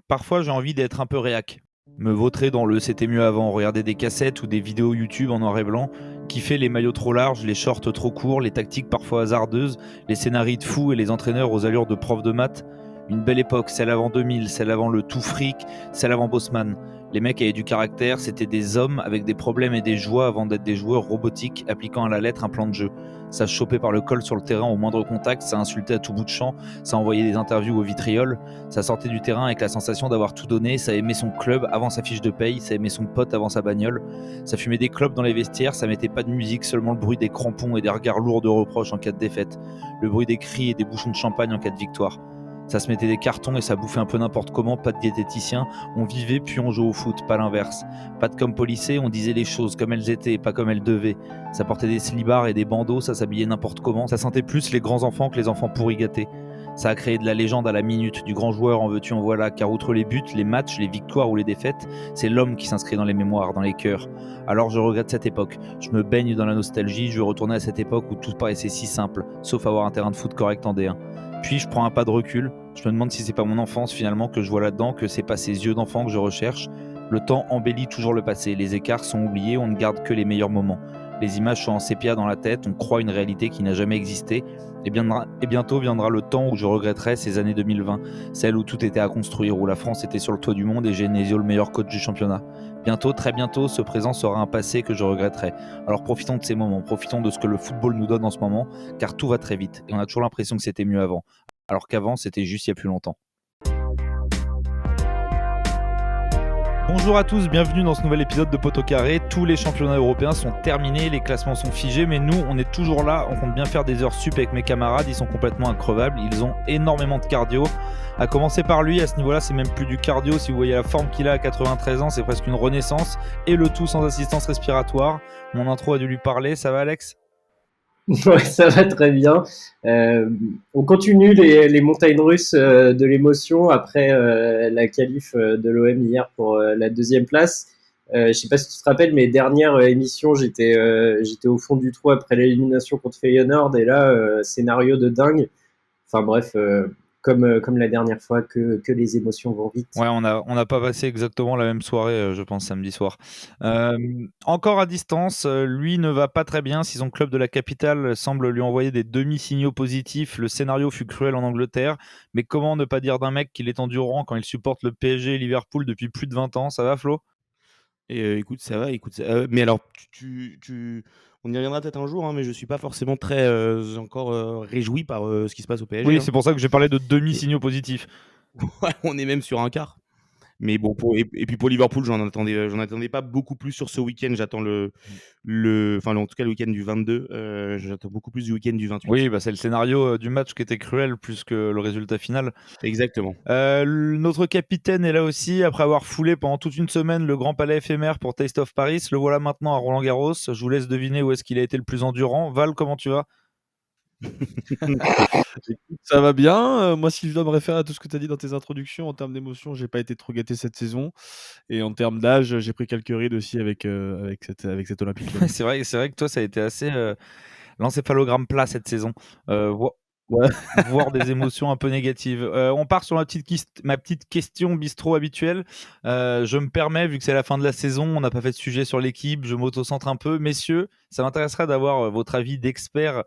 Parfois, j'ai envie d'être un peu réac. Me vautrer dans le c'était mieux avant, regarder des cassettes ou des vidéos YouTube en noir et blanc, kiffer les maillots trop larges, les shorts trop courts, les tactiques parfois hasardeuses, les scénarii de fous et les entraîneurs aux allures de profs de maths. Une belle époque, celle avant 2000, celle avant le tout fric, celle avant Bosman. Les mecs avaient du caractère, c'était des hommes avec des problèmes et des joies avant d'être des joueurs robotiques appliquant à la lettre un plan de jeu. Ça se chopait par le col sur le terrain au moindre contact, ça insultait à tout bout de champ, ça envoyait des interviews au vitriol, ça sortait du terrain avec la sensation d'avoir tout donné, ça aimait son club avant sa fiche de paye, ça aimait son pote avant sa bagnole, ça fumait des clopes dans les vestiaires, ça mettait pas de musique, seulement le bruit des crampons et des regards lourds de reproches en cas de défaite, le bruit des cris et des bouchons de champagne en cas de victoire. Ça se mettait des cartons et ça bouffait un peu n'importe comment, pas de diététicien, on vivait puis on jouait au foot, pas l'inverse. Pas de comme policé, on disait les choses comme elles étaient, pas comme elles devaient. Ça portait des slibards et des bandeaux, ça s'habillait n'importe comment, ça sentait plus les grands enfants que les enfants pourris gâtés. Ça a créé de la légende à la minute, du grand joueur en veux-tu en voilà, car outre les buts, les matchs, les victoires ou les défaites, c'est l'homme qui s'inscrit dans les mémoires, dans les cœurs. Alors je regrette cette époque, je me baigne dans la nostalgie, je veux retourner à cette époque où tout paraissait si simple, sauf avoir un terrain de foot correct en D1. Puis je prends un pas de recul, je me demande si c'est pas mon enfance finalement que je vois là-dedans, que c'est pas ces yeux d'enfant que je recherche. Le temps embellit toujours le passé, les écarts sont oubliés, on ne garde que les meilleurs moments. Les images sont en sépia dans la tête, on croit une réalité qui n'a jamais existé. Et bientôt viendra le temps où je regretterai ces années 2020, celles où tout était à construire, où la France était sur le toit du monde et Genesio le meilleur coach du championnat. Bientôt, très bientôt, ce présent sera un passé que je regretterai. Alors profitons de ces moments, profitons de ce que le football nous donne en ce moment, car tout va très vite et on a toujours l'impression que c'était mieux avant, alors qu'avant c'était juste il y a plus longtemps. Bonjour à tous, bienvenue dans ce nouvel épisode de Pot au Carré. Tous les championnats européens sont terminés, les classements sont figés, mais nous, on est toujours là, on compte bien faire des heures sup avec mes camarades, ils sont complètement increvables, ils ont énormément de cardio. À commencer par lui, à ce niveau-là, c'est même plus du cardio, si vous voyez la forme qu'il a à 93 ans, c'est presque une renaissance, et le tout sans assistance respiratoire. Mon intro a dû lui parler, ça va Alex ? Ouais, ça va très bien. On continue les montagnes russes de l'émotion après la qualif de l'OM hier pour la deuxième place. Je sais pas si tu te rappelles, mes dernières émissions, j'étais au fond du trou après l'élimination contre Feyenoord et là, scénario de dingue. Enfin bref, comme la dernière fois, que les émotions vont vite. Ouais, on n'a pas passé exactement la même soirée, je pense, samedi soir. Encore à distance, lui ne va pas très bien. Si son club de la capitale semble lui envoyer des demi-signaux positifs, le scénario fut cruel en Angleterre. Mais comment ne pas dire d'un mec qu'il est endurant quand il supporte le PSG et Liverpool depuis plus de 20 ans? Ça va, Flo? Et écoute, ça va, écoute, mais alors, on y reviendra peut-être un jour, hein, mais je suis pas forcément très encore réjoui par ce qui se passe au PSG. Oui, Hein. c'est pour ça que j'ai parlé de Et- demi-signaux positifs. Ouais, on est même sur un quart. Mais bon, et puis pour Liverpool, j'en attendais pas beaucoup plus sur ce week-end. J'attends enfin, en tout cas, le week-end du 22. J'attends beaucoup plus du week-end du 28. Oui, bah, c'est le scénario du match qui était cruel plus que le résultat final. Exactement. Notre capitaine est là aussi, après avoir foulé pendant toute une semaine le Grand Palais éphémère pour Taste of Paris. Le voilà maintenant à Roland-Garros. Je vous laisse deviner où est-ce qu'il a été le plus endurant. Val, comment tu vas? Écoute, ça va bien. Moi, si je dois me référer à tout ce que tu as dit dans tes introductions, en termes d'émotion, j'ai pas été trop gâté cette saison. Et en termes d'âge, j'ai pris quelques rides aussi avec cette Olympique Lyonnais. C'est vrai que toi, ça a été assez l'encéphalogramme plat cette saison. Ouais. Voire des émotions un peu négatives. On part sur ma petite question bistrot habituelle. Je me permets, vu que c'est la fin de la saison, on n'a pas fait de sujet sur l'équipe, je m'auto-centre un peu. Messieurs, ça m'intéresserait d'avoir votre avis d'expert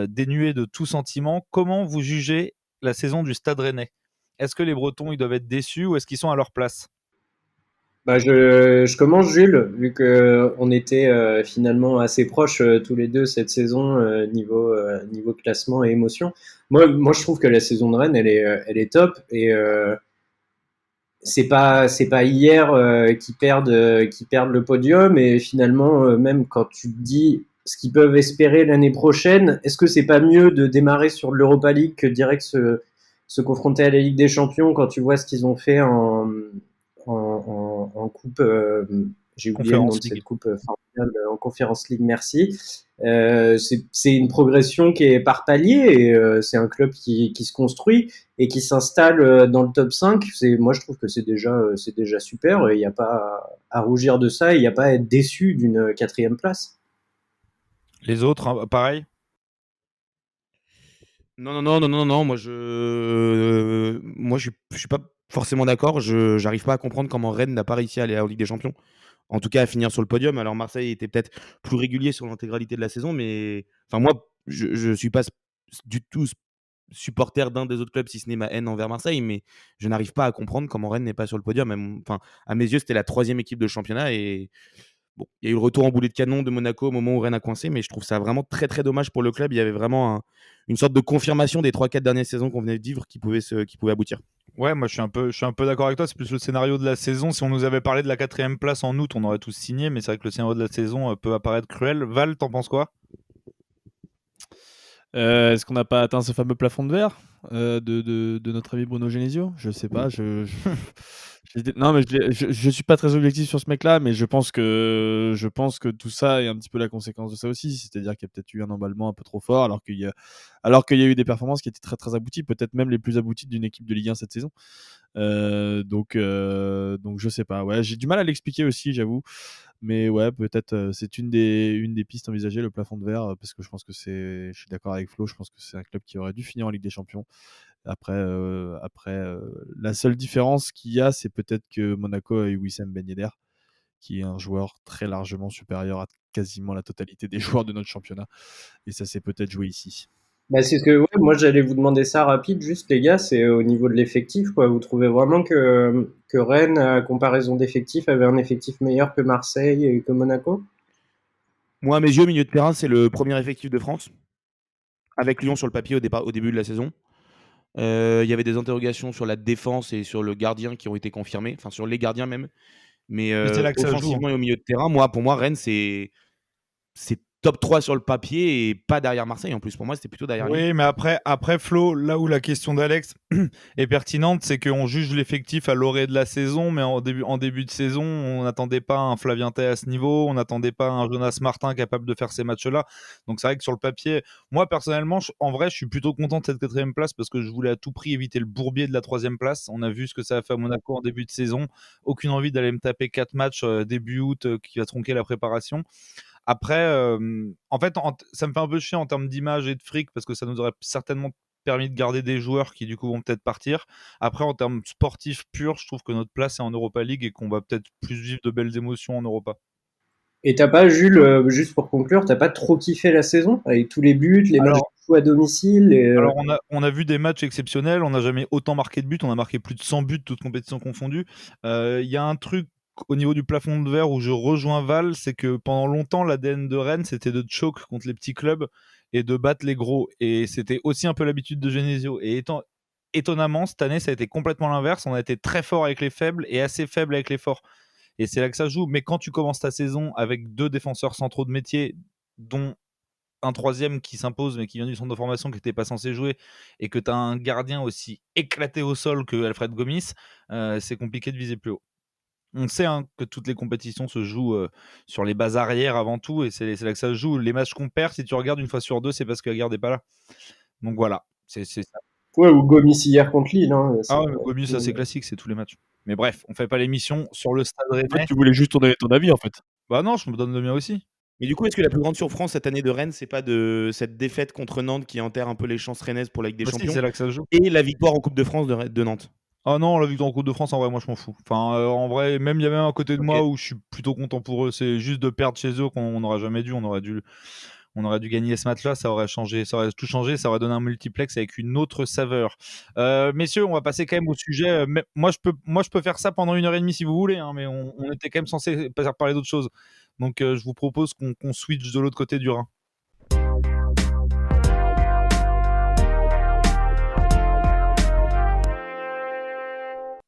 dénué de tout sentiment. Comment vous jugez la saison du Stade Rennais? Est-ce que les Bretons ils doivent être déçus ou est-ce qu'ils sont à leur place? Bah, je commence Jules, vu que on était finalement assez proches tous les deux cette saison niveau classement et émotion. Moi, je trouve que la saison de Rennes, elle est top et c'est pas hier qu'ils perdent le podium et finalement même quand tu te dis ce qu'ils peuvent espérer l'année prochaine, est-ce que c'est pas mieux de démarrer sur l'Europa League que direct se confronter à la Ligue des Champions quand tu vois ce qu'ils ont fait en coupe, j'ai oublié le nom Conférence de League. cette coupe formidable, en Conference League, merci. C'est une progression qui est par palier et c'est un club qui se construit et qui s'installe dans le top 5. Moi, je trouve que c'est déjà super. Il n'y a pas à rougir de ça. Il n'y a pas à être déçu d'une quatrième place. Les autres, hein, pareil. Non, non, non, non, non, non. Moi, je suis pas forcément d'accord. Je n'arrive pas à comprendre comment Rennes n'a pas réussi à aller en Ligue des Champions. En tout cas, à finir sur le podium. Alors Marseille était peut-être plus régulier sur l'intégralité de la saison, mais enfin moi, je suis pas du tout supporter d'un des autres clubs, si ce n'est ma haine envers Marseille, mais je n'arrive pas à comprendre comment Rennes n'est pas sur le podium. Enfin, à mes yeux, c'était la 3e équipe de championnat et bon, il y a eu le retour en boulet de canon de Monaco au moment où Rennes a coincé, mais je trouve ça vraiment très très dommage pour le club. Il y avait vraiment une sorte de confirmation des 3-4 dernières saisons qu'on venait de vivre qui pouvait aboutir. Ouais, moi je suis un peu d'accord avec toi. C'est plus le scénario de la saison. Si on nous avait parlé de la 4e place en août, on aurait tous signé. Mais c'est vrai que le scénario de la saison peut apparaître cruel. Val, t'en penses quoi? Est-ce qu'on n'a pas atteint ce fameux plafond de verre de notre ami Bruno Genesio? Je sais pas. Non, mais je suis pas très objectif sur ce mec-là, mais je pense que tout ça est un petit peu la conséquence de ça aussi. C'est-à-dire qu'il y a peut-être eu un emballement un peu trop fort, alors qu'il y a eu des performances qui étaient très très abouties, peut-être même les plus abouties d'une équipe de Ligue 1 cette saison. Donc je sais pas. Ouais, j'ai du mal à l'expliquer aussi, j'avoue. Mais ouais, peut-être c'est une des pistes envisagées, le plafond de verre, parce que je pense que je suis d'accord avec Flo, je pense que c'est un club qui aurait dû finir en Ligue des Champions. Après, la seule différence qu'il y a, c'est peut-être que Monaco a eu Wissam Ben Yedder, qui est un joueur très largement supérieur à quasiment la totalité des joueurs de notre championnat. Et ça s'est peut-être joué ici. Bah, c'est ce que, ouais, moi j'allais vous demander ça rapide, juste les gars, c'est au niveau de l'effectif, quoi. Vous trouvez vraiment que Rennes, à comparaison d'effectifs, avait un effectif meilleur que Marseille et que Monaco? Moi, à mes yeux, milieu de terrain, c'est le premier effectif de France, avec Lyon sur le papier au début de la saison. Il y avait des interrogations sur la défense et sur le gardien qui ont été confirmées, enfin sur les gardiens même. Mais Mais c'est là que ça joue. offensivement et au milieu de terrain, pour moi, Rennes, c'est top 3 sur le papier et pas derrière Marseille. En plus, pour moi, c'était plutôt derrière Lille. Oui, mais après Flo, là où la question d'Alex est pertinente, c'est qu'on juge l'effectif à l'orée de la saison, mais en début de saison, on n'attendait pas un Flavien Tay à ce niveau, on n'attendait pas un Jonas Martin capable de faire ces matchs-là. Donc c'est vrai que sur le papier, moi personnellement, en vrai, je suis plutôt content de cette 4e place parce que je voulais à tout prix éviter le bourbier de la 3e place. On a vu ce que ça a fait à Monaco en début de saison. Aucune envie d'aller me taper 4 matchs début août qui va tronquer la préparation. Après, en fait, ça me fait un peu chier en termes d'image et de fric parce que ça nous aurait certainement permis de garder des joueurs qui du coup vont peut-être partir. Après, en termes sportifs purs, je trouve que notre place est en Europa League et qu'on va peut-être plus vivre de belles émotions en Europa. Et t'as pas, Jules, juste pour conclure, t'as pas trop kiffé la saison avec tous les buts, les matchs Alors, de fou à domicile alors on a vu des matchs exceptionnels, on n'a jamais autant marqué de buts, on a marqué plus de 100 buts, toutes compétitions confondues. Il y a un truc au niveau du plafond de verre où je rejoins Val, c'est que pendant longtemps, l'ADN de Rennes, c'était de choke contre les petits clubs et de battre les gros. Et c'était aussi un peu l'habitude de Genesio. Et étonnamment, cette année, ça a été complètement l'inverse. On a été très fort avec les faibles et assez faible avec les forts. Et c'est là que ça joue. Mais quand tu commences ta saison avec 2 défenseurs centraux de métier, dont un 3e qui s'impose mais qui vient du centre de formation qui n'était pas censé jouer, et que tu as un gardien aussi éclaté au sol que Alfred Gomis, c'est compliqué de viser plus haut. On sait que toutes les compétitions se jouent sur les bases arrières avant tout, et c'est là que ça se joue. Les matchs qu'on perd, si tu regardes une fois sur 2, c'est parce que la garde n'est pas là. Donc voilà, c'est ça. ouais, ou Gomis hier contre Lille. Hein, Ah ouais, Gomis, ça c'est classique, c'est tous les matchs. Mais bref, on fait pas l'émission sur le Stade En fait, Rennais. tu voulais juste donner ton avis, en fait. Bah non, je me donne le mien aussi. Mais du coup, est-ce que la plus grande surprise cette année de Rennes, c'est pas de cette défaite contre Nantes qui enterre un peu les chances rennaises pour la Ligue des Bah si, Champions c'est là que ça se joue. et la victoire en Coupe de France de Nantes? Ah non, la victoire en Coupe de France, en vrai, moi je m'en fous. Enfin, en vrai, même il y a même un côté de Ok. moi où je suis plutôt content pour eux. C'est juste de perdre chez eux qu'on n'aurait jamais dû. On aurait dû gagner ce match-là. Ça aurait changé, ça aurait tout changé. Ça aurait donné un multiplex avec une autre saveur. Messieurs, on va passer quand même au sujet. Moi, je peux faire ça pendant 1h30 si vous voulez, hein, mais on était quand même censé parler d'autre chose. Donc, je vous propose qu'on switch de l'autre côté du Rhin.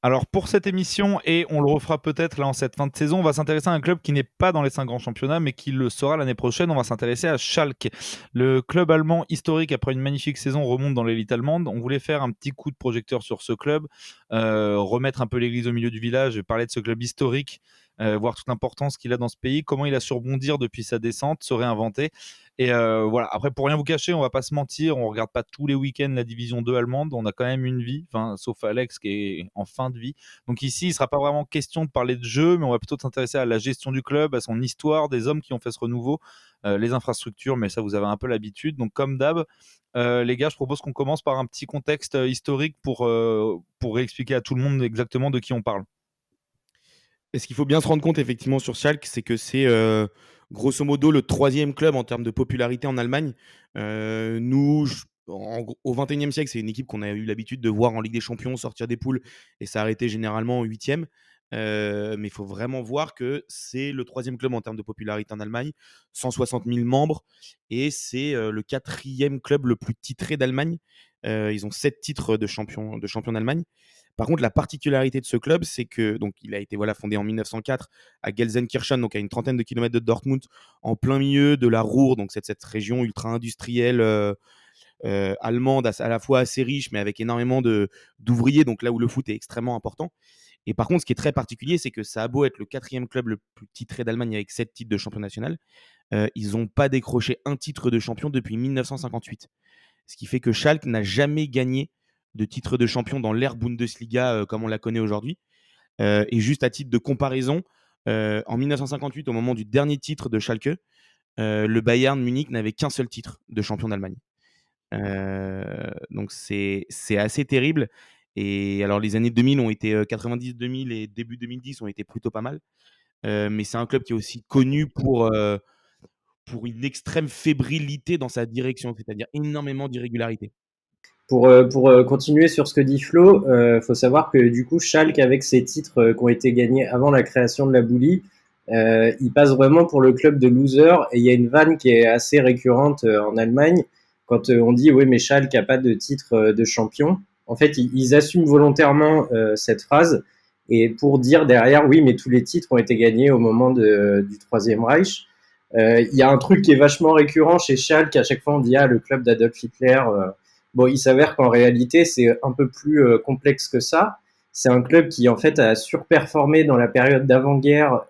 Alors pour cette émission, et on le refera peut-être là en cette fin de saison, on va s'intéresser à un club qui n'est pas dans les 5 grands championnats, mais qui le sera l'année prochaine. On va s'intéresser à Schalke. Le club allemand historique, après une magnifique saison, remonte dans l'élite allemande. On voulait faire un petit coup de projecteur sur ce club, remettre un peu l'église au milieu du village, parler de ce club historique voir toute l'importance qu'il a dans ce pays, comment il a su rebondir depuis sa descente, se réinventer. Et voilà, après, pour rien vous cacher, on va pas se mentir, on regarde pas tous les week-ends la division 2 allemande, on a quand même une vie, sauf Alex qui est en fin de vie. Donc ici, il sera pas vraiment question de parler de jeu, mais on va plutôt s'intéresser à la gestion du club, à son histoire, des hommes qui ont fait ce renouveau, les infrastructures, mais ça, vous avez un peu l'habitude. Donc comme d'hab, les gars, je propose qu'on commence par un petit contexte historique pour réexpliquer à tout le monde exactement de qui on parle. Et ce qu'il faut bien se rendre compte effectivement sur Schalke, c'est que c'est grosso modo le 3e club en termes de popularité en Allemagne. Nous, au XXIe siècle, c'est une équipe qu'on a eu l'habitude de voir en Ligue des Champions sortir des poules et s'arrêter généralement en 8e. Mais il faut vraiment voir que c'est le 3e club en termes de popularité en Allemagne, 160 000 membres, et c'est le 4e club le plus titré d'Allemagne. Ils ont 7 titres de champion d'Allemagne. Par contre, la particularité de ce club, c'est que donc il a été fondé en 1904 à Gelsenkirchen, donc à une trentaine de kilomètres de Dortmund, en plein milieu de la Ruhr, donc cette région ultra-industrielle allemande, à la fois assez riche, mais avec énormément d'ouvriers, donc là où le foot est extrêmement important. Et par contre, ce qui est très particulier, c'est que ça a beau être le 4e club le plus titré d'Allemagne avec 7 titres de champion national, ils n'ont pas décroché un titre de champion depuis 1958. Ce qui fait que Schalke n'a jamais gagné de titre de champion dans l'ère Bundesliga comme on la connaît aujourd'hui. Et juste à titre de comparaison, en 1958, au moment du dernier titre de Schalke, le Bayern Munich n'avait qu'un seul titre de champion d'Allemagne. Donc c'est assez terrible. Et alors les années 2000 ont été 90-2000 et début 2010 ont été plutôt pas mal. Mais c'est un club qui est aussi connu pour une extrême fébrilité dans sa direction, c'est-à-dire énormément d'irrégularités. Pour continuer sur ce que dit Flo, faut savoir que du coup Schalke, avec ses titres qui ont été gagnés avant la création de la Bully, il passe vraiment pour le club de losers. Et il y a une vanne qui est assez récurrente en Allemagne quand on dit oui mais Schalke a pas de titre de champion. En fait, ils assument volontairement cette phrase et pour dire derrière oui mais tous les titres ont été gagnés au moment du Troisième Reich. Il y a un truc qui est vachement récurrent chez Schalke. À chaque fois on dit le club d'Adolf Hitler. Bon, il s'avère qu'en réalité, c'est un peu plus complexe que ça. C'est un club qui, en fait, a surperformé dans la période d'avant-guerre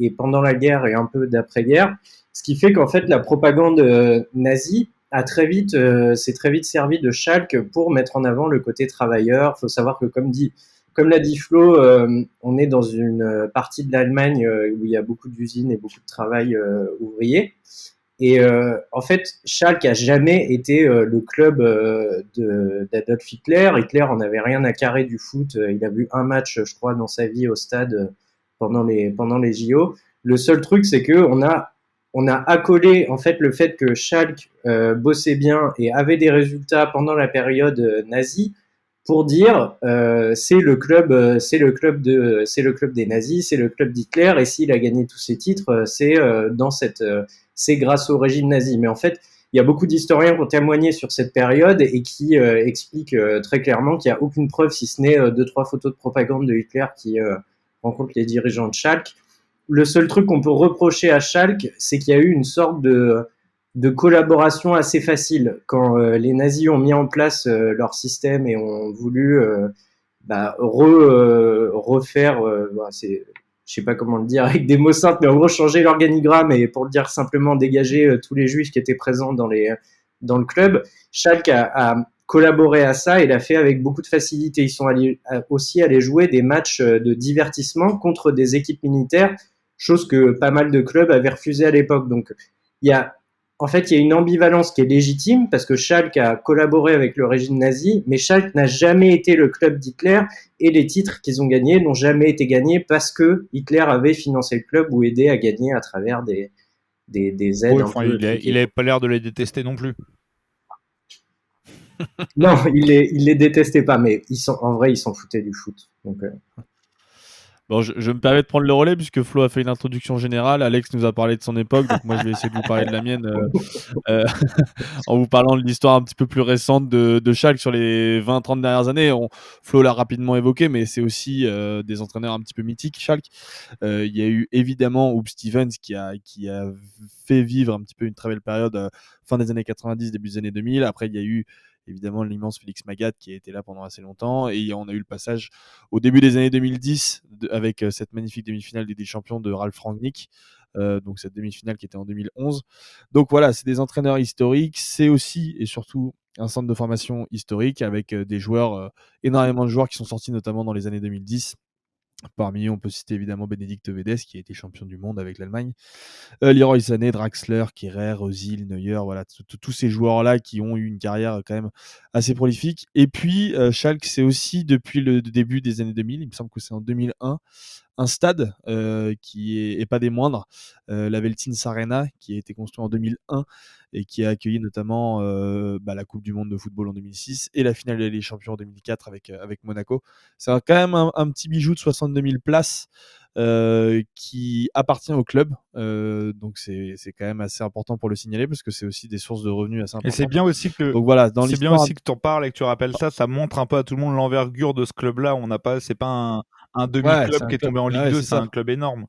et pendant la guerre et un peu d'après-guerre. Ce qui fait qu'en fait, la propagande nazie s'est très vite servi de Schalke pour mettre en avant le côté travailleur. Il faut savoir que, comme l'a dit Flo, on est dans une partie de l'Allemagne où il y a beaucoup d'usines et beaucoup de travail ouvrier. Et en fait, Schalke a jamais été le club d'Adolf Hitler. Hitler en avait rien à carrer du foot. Il a vu un match, je crois, dans sa vie au stade pendant les JO. Le seul truc, c'est que on a accolé en fait le fait que Schalke bossait bien et avait des résultats pendant la période nazie pour dire c'est le club des nazis, c'est le club d'Hitler, et s'il a gagné tous ses titres, c'est grâce au régime nazi. Mais en fait, il y a beaucoup d'historiens qui ont témoigné sur cette période et qui expliquent très clairement qu'il n'y a aucune preuve, si ce n'est 2-3 photos de propagande de Hitler qui rencontrent les dirigeants de Schalke. Le seul truc qu'on peut reprocher à Schalke, c'est qu'il y a eu une sorte de collaboration assez facile. Quand les nazis ont mis en place leur système et ont voulu refaire, je sais pas comment le dire avec des mots simples, mais en gros changer l'organigramme et pour le dire simplement dégager tous les juifs qui étaient présents dans le club, Schalke a collaboré à ça et l'a fait avec beaucoup de facilité. Ils sont aussi allés jouer des matchs de divertissement contre des équipes militaires, chose que pas mal de clubs avaient refusé à l'époque. Donc il y a une ambivalence qui est légitime parce que Schalke a collaboré avec le régime nazi, mais Schalke n'a jamais été le club d'Hitler et les titres qu'ils ont gagnés n'ont jamais été gagnés parce que Hitler avait financé le club ou aidé à gagner à travers des aides. Il n'avait pas l'air de les détester non plus. Non, il les détestait pas, mais en vrai, ils s'en foutaient du foot. Donc, Bon, je me permets de prendre le relais puisque Flo a fait une introduction générale. Alex nous a parlé de son époque, donc moi je vais essayer de vous parler de la mienne en vous parlant de l'histoire un petit peu plus récente de Schalke sur les 20-30 dernières années. Flo l'a rapidement évoqué, mais c'est aussi des entraîneurs un petit peu mythiques, Schalke. Il y a eu évidemment Huub Stevens qui a fait vivre un petit peu une très belle période fin des années 90, début des années 2000. Après, il y a eu évidemment l'immense Félix Magath qui a été là pendant assez longtemps. Et on a eu le passage au début des années 2010 avec cette magnifique demi-finale des Champions de Ralf Rangnick. Donc cette demi-finale qui était en 2011. Donc voilà, c'est des entraîneurs historiques. C'est aussi et surtout un centre de formation historique avec des joueurs, énormément de joueurs qui sont sortis notamment dans les années 2010. Parmi eux, on peut citer évidemment Bénédicte Vedes qui a été champion du monde avec l'Allemagne, Leroy Sané, Draxler, Kehrer, Özil, Neuer, voilà, tous ces joueurs-là qui ont eu une carrière quand même assez prolifique. Et puis Schalke, c'est aussi depuis le début des années 2000, il me semble que c'est en 2001, un stade qui est pas des moindres, la Veltins Arena, qui a été construit en 2001 et qui a accueilli notamment la Coupe du Monde de football en 2006 et la finale de la Ligue des Champions en 2004 avec Monaco. C'est quand même un petit bijou de 62 000 places qui appartient au club. Donc c'est quand même assez important pour le signaler parce que c'est aussi des sources de revenus assez Et importantes. c'est bien aussi que Donc voilà, dans c'est bien l'histoire. aussi que tu en parles et que tu rappelles ça. Ça montre un peu à tout le monde l'envergure de ce club-là. C'est pas un demi-club C'est un qui est club. tombé en Ligue Ouais, 2, c'est c'est ça. un club énorme.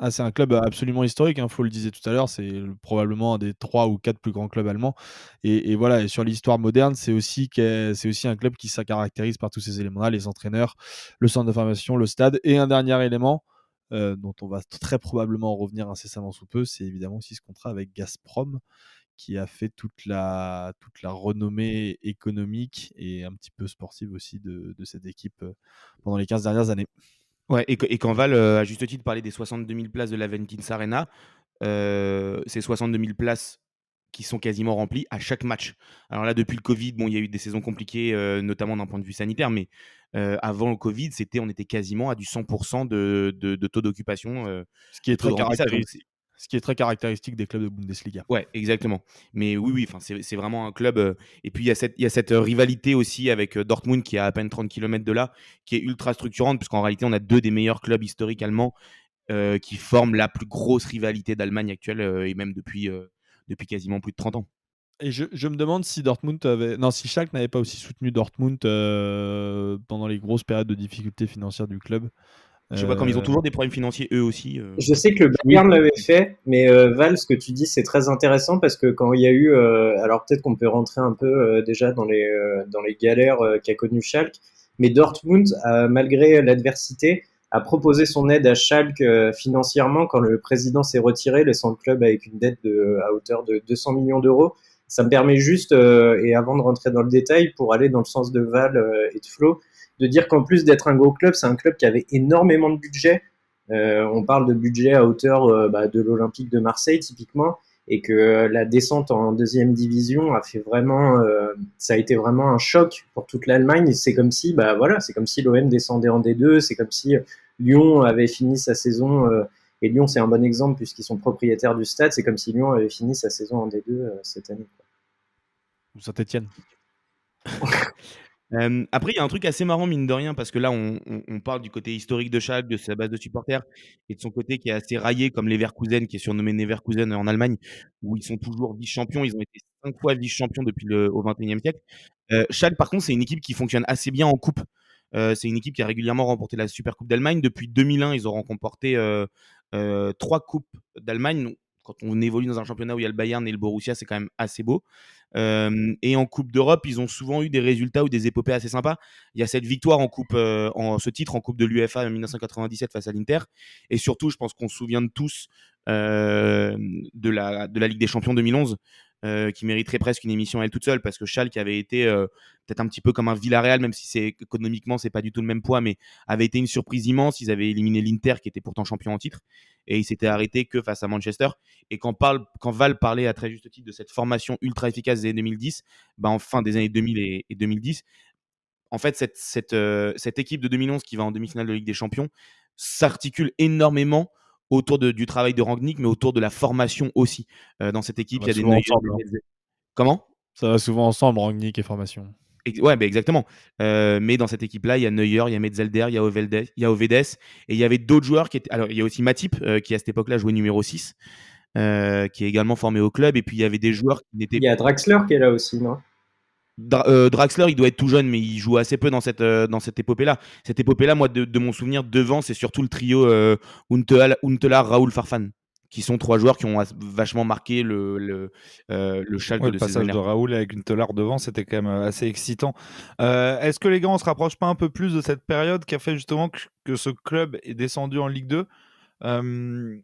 Ah, c'est un club absolument historique, hein, Flo le disait tout à l'heure, c'est probablement un des 3 ou 4 plus grands clubs allemands. Et voilà, et sur l'histoire moderne, c'est aussi un club qui se caractérise par tous ces éléments-là, les entraîneurs, le centre de formation, le stade. Et un dernier élément, dont on va très probablement revenir incessamment sous peu, c'est évidemment aussi ce contrat avec Gazprom, qui a fait toute la renommée économique et un petit peu sportive aussi de cette équipe pendant les 15 dernières années. Ouais, et quand Val, à juste titre, parlait des 62 000 places de la Veltins Arena, c'est 62 000 places qui sont quasiment remplies à chaque match. Alors là, depuis le Covid, bon, il y a eu des saisons compliquées, notamment d'un point de vue sanitaire, mais avant le Covid, on était quasiment à du 100% de taux d'occupation, Ce qui de est taux de très remplissage. Donc ce qui est très caractéristique des clubs de Bundesliga. ouais, exactement. Mais oui, enfin, c'est vraiment un club. Et puis, il y a cette rivalité aussi avec Dortmund, qui est à peine 30 kilomètres de là, qui est ultra structurante, puisqu'en réalité, on a deux des meilleurs clubs historiques allemands qui forment la plus grosse rivalité d'Allemagne actuelle, et même depuis quasiment plus de 30 ans. Et je me demande si si Schalke n'avait pas aussi soutenu Dortmund pendant les grosses périodes de difficultés financières du club. Je sais pas, comme ils ont toujours des problèmes financiers eux aussi. Je sais que le Oui. Bayern l'avait fait, mais Val, ce que tu dis, c'est très intéressant parce que quand il y a eu, alors peut-être qu'on peut rentrer un peu déjà dans les galères qu'a connu Schalke, mais Dortmund, malgré l'adversité, a proposé son aide à Schalke financièrement quand le président s'est retiré, laissant le club avec une dette à hauteur de 200 millions d'euros. Ça me permet juste, et avant de rentrer dans le détail, pour aller dans le sens de Val et de Flo, de dire qu'en plus d'être un gros club, c'est un club qui avait énormément de budget. On parle de budget à hauteur de l'Olympique de Marseille typiquement, et que la descente en deuxième division ça a été vraiment un choc pour toute l'Allemagne. C'est comme si l'OM descendait en D2, c'est comme si Lyon avait fini sa saison, et Lyon c'est un bon exemple puisqu'ils sont propriétaires du stade, c'est comme si Lyon avait fini sa saison en D2 cette année. Ou Saint-Etienne. Après, il y a un truc assez marrant, mine de rien, parce que là, on parle du côté historique de Schalke, de sa base de supporters, et de son côté qui est assez raillé, comme Leverkusen, qui est surnommé Neverkusen en Allemagne, où ils sont toujours vice-champions. Ils ont été 5 fois vice-champions au XXIe siècle. Schalke, par contre, c'est une équipe qui fonctionne assez bien en coupe. C'est une équipe qui a régulièrement remporté la Supercoupe d'Allemagne. Depuis 2001, ils auront remporté 3 coupes d'Allemagne. Donc, quand on évolue dans un championnat où il y a le Bayern et le Borussia, c'est quand même assez beau. Et en Coupe d'Europe, ils ont souvent eu des résultats ou des épopées assez sympas. Il y a cette victoire ce titre en Coupe de l'UEFA en 1997 face à l'Inter. Et surtout, je pense qu'on se souvient de tous de la Ligue des Champions 2011, qui mériterait presque une émission à elle toute seule, parce que Schalke avait été peut-être un petit peu comme un Villarreal, même si économiquement c'est pas du tout le même poids, mais avait été une surprise immense. Ils avaient éliminé l'Inter, qui était pourtant champion en titre, et ils s'étaient arrêtés que face à Manchester. Et quand Val parlait à très juste titre de cette formation ultra efficace des années 2010, en fin des années 2000 et 2010, en fait, cette équipe de 2011 qui va en demi-finale de Ligue des Champions s'articule énormément autour du travail de Rangnick, mais autour de la formation aussi. Dans cette équipe, il y a des souvent Neuer, ensemble, des Comment? Ça va souvent ensemble, Rangnick et formation. Ouais, exactement. Mais dans cette équipe-là, il y a Neuer, il y a Metzelder, il y a Ovedes, et il y avait d'autres joueurs qui étaient. Alors, il y a aussi Matip, qui à cette époque-là jouait numéro 6, qui est également formé au club. Et puis, il y avait des joueurs qui n'étaient. Il y a Draxler qui est là aussi, non? Draxler, il doit être tout jeune, mais il joue assez peu dans cette épopée-là. Cette épopée-là, moi, de mon souvenir, devant, c'est surtout le trio Huntelaar, Raoul, Farfan, qui sont 3 joueurs qui ont vachement marqué le Schalke Ouais, de le ces passage de années-là. Raoul avec une telar devant, c'était quand même assez excitant. Est-ce que les gars, on se rapproche pas un peu plus de cette période qui a fait justement que ce club est descendu en Ligue 2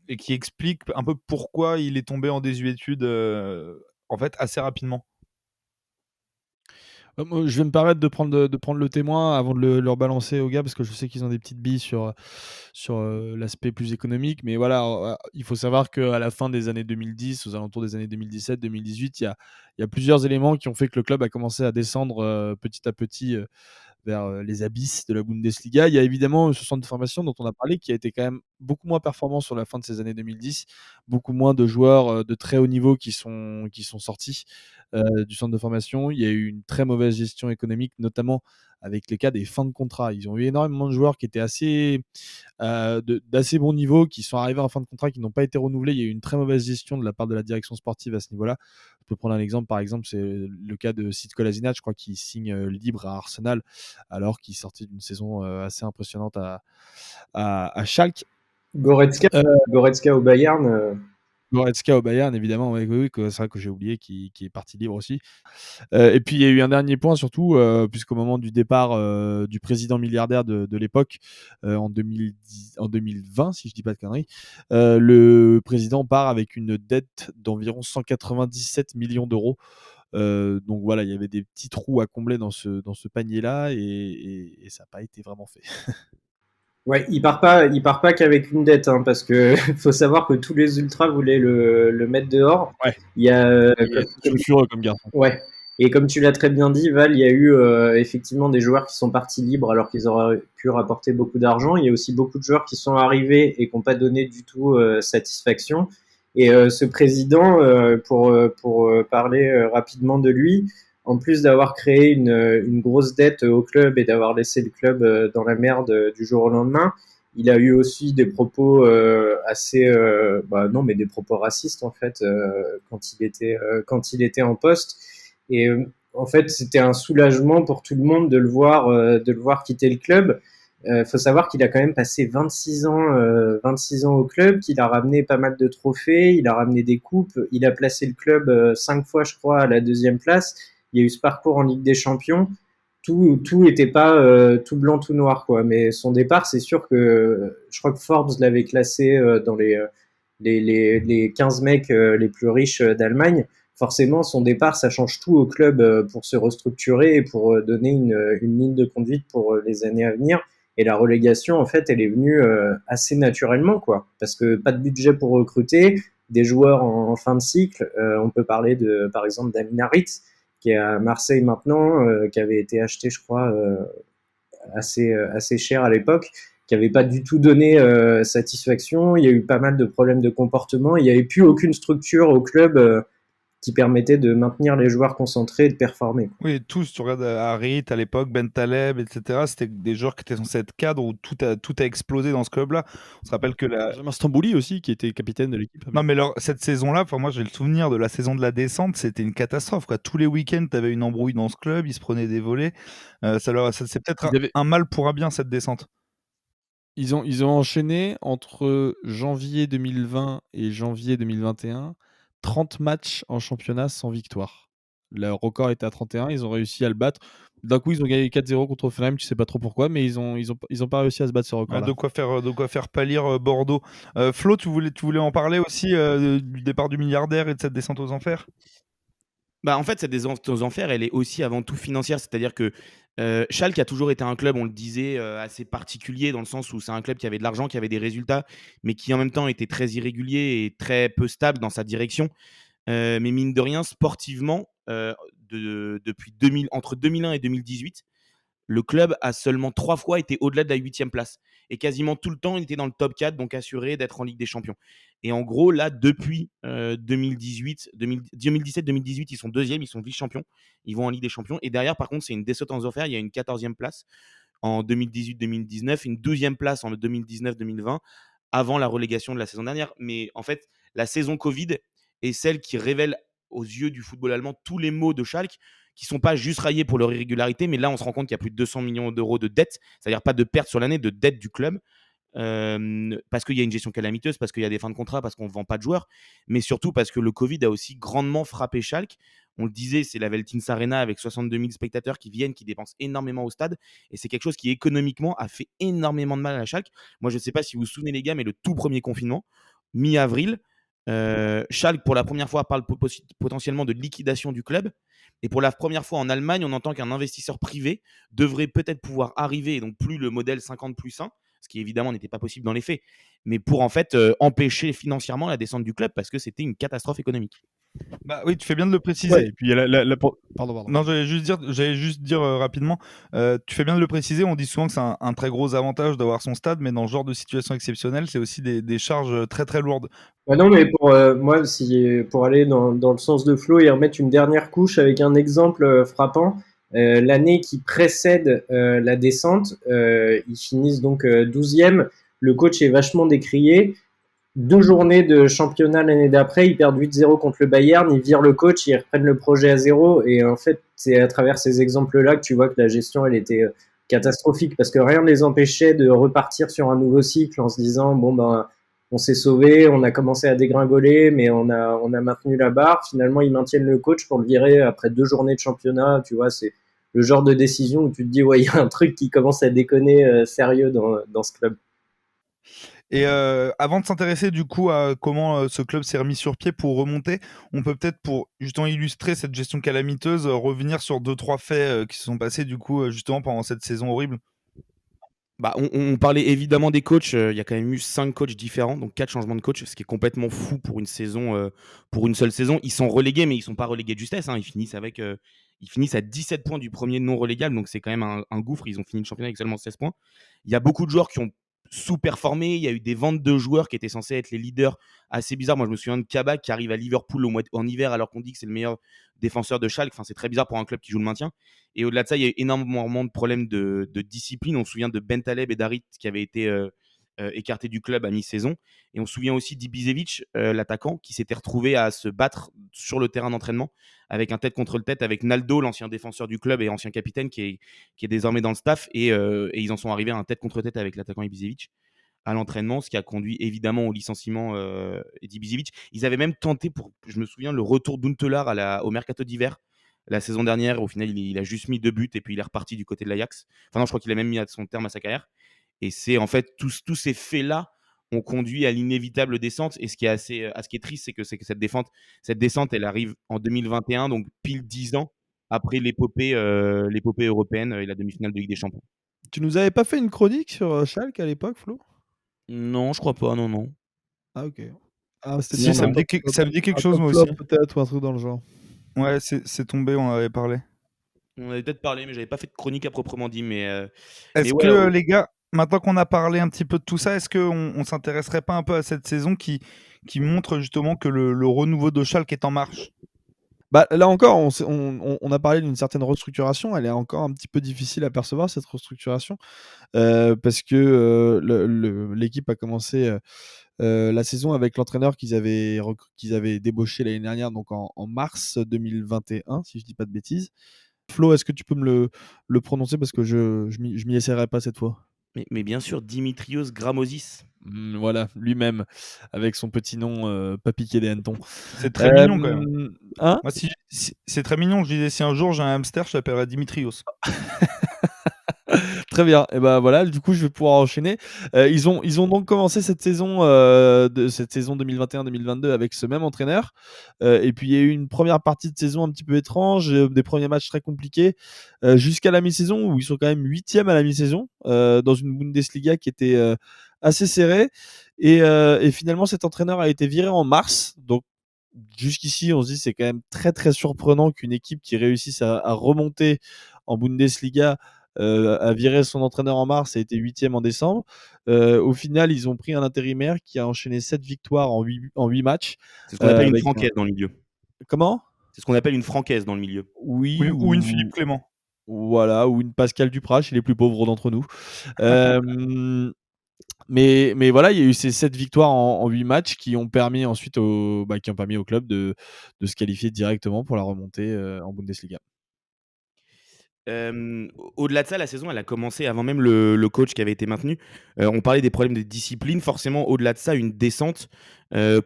et qui explique un peu pourquoi il est tombé en désuétude en fait assez rapidement? Moi, je vais me permettre de prendre le témoin avant de leur balancer aux gars, parce que je sais qu'ils ont des petites billes sur l'aspect plus économique. Mais voilà, il faut savoir qu'à la fin des années 2010, aux alentours des années 2017-2018, il y a plusieurs éléments qui ont fait que le club a commencé à descendre petit à petit vers les abysses de la Bundesliga. Il y a évidemment ce centre de formation dont on a parlé, qui a été quand même beaucoup moins performant sur la fin de ces années 2010. Beaucoup moins de joueurs de très haut niveau qui sont sortis du centre de formation. Il y a eu une très mauvaise gestion économique, notamment avec les cas des fins de contrat. Ils ont eu énormément de joueurs qui étaient d'assez bon niveau, qui sont arrivés en fin de contrat, qui n'ont pas été renouvelés. Il y a eu une très mauvaise gestion de la part de la direction sportive à ce niveau-là. Je peux prendre un exemple, par exemple, c'est le cas de Sid Kolasinac, je crois, qui signe libre à Arsenal, alors qu'il sortait d'une saison assez impressionnante à Schalke. Goretzka, Euh, Goretzka au Bayern. Goretzka au Bayern, évidemment, oui, c'est vrai que j'ai oublié, qui est parti libre aussi. Et puis il y a eu un dernier point surtout, puisqu'au moment du départ du président milliardaire de l'époque, en 2020, si je dis pas de conneries, le président part avec une dette d'environ 197 millions d'euros. Donc voilà, il y avait des petits trous à combler dans ce panier-là, et ça n'a pas été vraiment fait. Ouais, il part pas qu'avec une dette, hein, parce que faut savoir que tous les ultras voulaient le mettre dehors. Ouais, Il y a, il est sulfureux comme garçon. ouais. Et comme tu l'as très bien dit, Val, il y a eu effectivement des joueurs qui sont partis libres alors qu'ils auraient pu rapporter beaucoup d'argent. Il y a aussi beaucoup de joueurs qui sont arrivés et qui n'ont pas donné du tout satisfaction. Et ce président, pour parler rapidement de lui, en plus d'avoir créé une grosse dette au club et d'avoir laissé le club dans la merde du jour au lendemain, il a eu aussi des propos assez, non, mais des propos racistes en fait quand il était en poste. Et en fait, c'était un soulagement pour tout le monde de le voir quitter le club. Faut savoir qu'il a quand même passé 26 ans au club, qu'il a ramené pas mal de trophées, il a ramené des coupes, il a placé le club 5 fois, je crois, à la deuxième place. Il y a eu ce parcours en Ligue des Champions. Tout était pas tout blanc, tout noir, quoi. Mais son départ, c'est sûr que je crois que Forbes l'avait classé dans les 15 mecs les plus riches d'Allemagne. Forcément, son départ, ça change tout au club pour se restructurer et pour donner une ligne de conduite pour les années à venir. Et la relégation, en fait, elle est venue assez naturellement, quoi. Parce que pas de budget pour recruter, des joueurs en fin de cycle. On peut parler par exemple, d'Amin Harit, qui est à Marseille maintenant, qui avait été acheté, je crois, assez cher à l'époque, qui n'avait pas du tout donné satisfaction. Il y a eu pas mal de problèmes de comportement. Il n'y avait plus aucune structure au club qui permettait de maintenir les joueurs concentrés et de performer. Oui, tous, tu regardes Harit à l'époque, Ben Taleb, etc. C'était des joueurs qui étaient censés être cadres où tout a explosé dans ce club-là. On se rappelle que Benjamin Stambouli aussi, qui était capitaine de l'équipe. Non, mais cette saison-là, moi j'ai le souvenir de la saison de la descente, c'était une catastrophe, quoi. Tous les week-ends, tu avais une embrouille dans ce club, ils se prenaient des volets. C'est peut-être un mal pour un bien, cette descente. Ils ont enchaîné entre janvier 2020 et janvier 2021 30 matchs en championnat sans victoire. Le record était à 31, ils ont réussi à le battre. D'un coup, ils ont gagné 4-0 contre Hoffenheim, tu sais pas trop pourquoi, mais ils ont pas réussi à se battre ce record-là. De quoi faire pâlir Bordeaux. Flo, tu voulais en parler aussi du départ du milliardaire et de cette descente aux enfers? Bah, en fait, cette descente aux enfers, elle est aussi avant tout financière. C'est-à-dire que Schalke a toujours été un club, on le disait, assez particulier dans le sens où c'est un club qui avait de l'argent, qui avait des résultats, mais qui en même temps était très irrégulier et très peu stable dans sa direction. Mais mine de rien, sportivement, depuis entre 2001 et 2018, le club a seulement 3 fois été au-delà de la 8e place. Et quasiment tout le temps, il était dans le top 4, donc assuré d'être en Ligue des Champions. Et en gros, là, depuis 2017-2018, ils sont deuxièmes, ils sont vice-champions. Ils vont en Ligue des Champions. Et derrière, par contre, c'est une descente aux enfers. Il y a une 14e place en 2018-2019, une 12e place en 2019-2020, avant la relégation de la saison dernière. Mais en fait, la saison Covid est celle qui révèle aux yeux du football allemand tous les maux de Schalke, qui ne sont pas juste raillés pour leur irrégularité, mais là, on se rend compte qu'il y a plus de 200 millions d'euros de dettes, c'est-à-dire pas de pertes sur l'année, de dettes du club. parce qu'il y a une gestion calamiteuse, parce qu'il y a des fins de contrat, parce qu'on ne vend pas de joueurs, mais surtout parce que le Covid a aussi grandement frappé Schalke. On le disait, c'est la Veltins Arena avec 62 000 spectateurs qui viennent, qui dépensent énormément au stade. Et c'est quelque chose qui, économiquement, a fait énormément de mal à Schalke. Moi, je ne sais pas si vous vous souvenez, les gars, mais le tout premier confinement, mi-avril, Schalke, pour la première fois, parle potentiellement de liquidation du club. Et pour la première fois en Allemagne, on entend qu'un investisseur privé devrait peut-être pouvoir arriver, et donc plus le modèle 50+1, ce qui évidemment n'était pas possible dans les faits, mais pour en fait empêcher financièrement la descente du club parce que c'était une catastrophe économique. Bah oui, tu fais bien de le préciser. Ouais, et puis il y a pardon. Non, j'allais juste dire rapidement, tu fais bien de le préciser, on dit souvent que c'est un très gros avantage d'avoir son stade, mais dans ce genre de situation exceptionnelle, c'est aussi des charges très très lourdes. Bah non, mais pour moi, pour aller dans le sens de Flo et remettre une dernière couche avec un exemple frappant, l'année qui précède la descente, ils finissent donc 12e. Le coach est vachement décrié. 2 journées de championnat l'année d'après, ils perdent 8-0 contre le Bayern, ils virent le coach, ils reprennent le projet à zéro. Et en fait, c'est à travers ces exemples-là que tu vois que la gestion, elle était catastrophique parce que rien ne les empêchait de repartir sur un nouveau cycle en se disant, bon, ben, on s'est sauvé, on a commencé à dégringoler, mais on a maintenu la barre. Finalement, ils maintiennent le coach pour le virer après 2 journées de championnat. Tu vois, c'est le genre de décision où tu te dis, ouais, il y a un truc qui commence à déconner sérieux dans ce club. Et avant de s'intéresser du coup à comment ce club s'est remis sur pied pour remonter, on peut peut-être, pour justement illustrer cette gestion calamiteuse, revenir sur 2-3 faits qui se sont passés du coup justement pendant cette saison horrible. Bah, on parlait évidemment des coachs. Il y a quand même eu 5 coachs différents, donc 4 changements de coach, ce qui est complètement fou pour une saison, pour une seule saison. Ils sont relégués, mais ils ne sont pas relégués de justesse. Ils finissent à 17 points du premier non relégable, donc c'est quand même un gouffre. Ils ont fini le championnat avec seulement 16 points. Il y a beaucoup de joueurs qui ont sous-performé. Il y a eu des ventes de joueurs qui étaient censés être les leaders assez bizarres. Moi, je me souviens de Kabak qui arrive à Liverpool en hiver alors qu'on dit que c'est le meilleur défenseur de Schalke. Enfin, c'est très bizarre pour un club qui joue le maintien. Et au-delà de ça, il y a eu énormément de problèmes de discipline. On se souvient de Bentaleb et Darit qui avaient été écartés du club à mi-saison. Et on se souvient aussi d'Ibisevic, l'attaquant, qui s'était retrouvé à se battre sur le terrain d'entraînement avec un tête contre le tête avec Naldo, l'ancien défenseur du club et ancien capitaine qui est désormais dans le staff. Et ils en sont arrivés à un tête contre tête avec l'attaquant Ibisevic à l'entraînement, ce qui a conduit évidemment au licenciement d'Ibisevic. Ils avaient même tenté, je me souviens, le retour d'Huntelaar au mercato d'hiver la saison dernière. Au final, il a juste mis 2 buts et puis il est reparti du côté de l'Ajax. Enfin non, je crois qu'il a même mis à son terme à sa carrière. Et c'est en fait tous ces faits-là ont conduit à l'inévitable descente. Et ce qui est triste, c'est que cette descente, elle arrive en 2021, donc pile 10 ans après l'épopée européenne et la demi-finale de Ligue des Champions. Tu nous avais pas fait une chronique sur Schalke à l'époque, Flo? Non, je crois pas, non. Ah OK. Ah, c'était Si, ça me dit quelque chose moi aussi. Peut-être, ou un truc dans le genre. Ouais, c'est tombé, on en avait parlé. On avait peut-être parlé, mais j'avais pas fait de chronique à proprement dit. Est-ce ouais, que les gars, maintenant qu'on a parlé un petit peu de tout ça, est-ce qu'on s'intéresserait pas un peu à cette saison qui montre justement que le renouveau de Schalke est en marche? Bah, là encore, on a parlé d'une certaine restructuration. Elle est encore un petit peu difficile à percevoir, cette restructuration, parce que l'équipe a commencé la saison avec l'entraîneur qu'ils avaient débauché l'année dernière, donc en mars 2021, si je dis pas de bêtises. Flo, est-ce que tu peux me le prononcer parce que je m'y essaierai pas cette fois? Mais bien sûr, Dimitrios Gramosis. Voilà, lui-même, avec son petit nom pas piqué des hannetons. C'est très mignon quand même. Hein? Moi, c'est très mignon. Je disais, si un jour j'ai un hamster, je l'appellerai Dimitrios. Très bien. Et ben voilà, du coup, je vais pouvoir enchaîner. Ils ont donc commencé cette saison 2021-2022 avec ce même entraîneur. Et puis il y a eu une première partie de saison un petit peu étrange, des premiers matchs très compliqués, jusqu'à la mi-saison où ils sont quand même 8e à la mi-saison, dans une Bundesliga qui était assez serrée. Et finalement, cet entraîneur a été viré en mars. Donc jusqu'ici, on se dit c'est quand même très très surprenant qu'une équipe qui réussisse à remonter en Bundesliga a viré son entraîneur en mars et était 8e en décembre. Au final, ils ont pris un intérimaire qui a enchaîné 7 victoires en 8 matchs. C'est ce qu'on appelle une francaise dans le milieu. Comment? C'est ce qu'on appelle une francaise dans le milieu. Oui, ou une Philippe Clément. Voilà, ou une Pascal Duprat, les plus pauvres d'entre nous. Mais voilà, il y a eu ces 7 victoires en 8 matchs qui ont permis ensuite qui ont permis au club de se qualifier directement pour la remontée en Bundesliga. Au-delà de ça, la saison, elle a commencé avant même le coach qui avait été maintenu. On parlait des problèmes de discipline. Forcément, au-delà de ça, une descente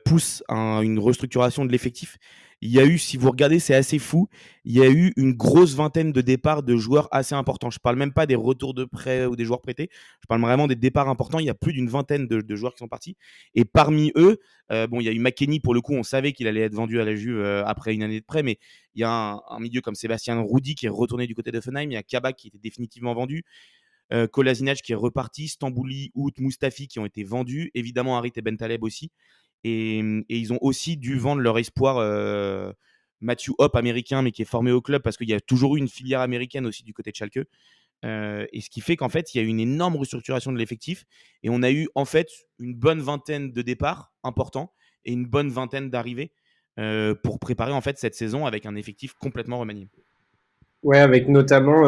pousse à une restructuration de l'effectif. Il y a eu, si vous regardez, c'est assez fou, il y a eu une grosse vingtaine de départs de joueurs assez importants. Je parle même pas des retours de prêt ou des joueurs prêtés. Je parle vraiment des départs importants. Il y a plus d'une vingtaine de joueurs qui sont partis. Et parmi eux, bon, il y a eu McKennie, pour le coup, on savait qu'il allait être vendu à la Juve après une année de prêt, mais il y a un milieu comme Sébastien Roudy qui est retourné du côté d'Offenheim. Il y a Kabak qui était définitivement vendu. Kolasinac qui est reparti. Stambouli, Out, Mustafi qui ont été vendus. Évidemment, Harit et Bentaleb aussi. Et ils ont aussi dû vendre leur espoir Matthew Hoppe, américain, mais qui est formé au club parce qu'il y a toujours eu une filière américaine aussi du côté de Schalke. Et ce qui fait qu'en fait, il y a eu une énorme restructuration de l'effectif. Et on a eu en fait une bonne vingtaine de départs importants et une bonne vingtaine d'arrivées pour préparer en fait cette saison avec un effectif complètement remanié. Ouais, avec notamment,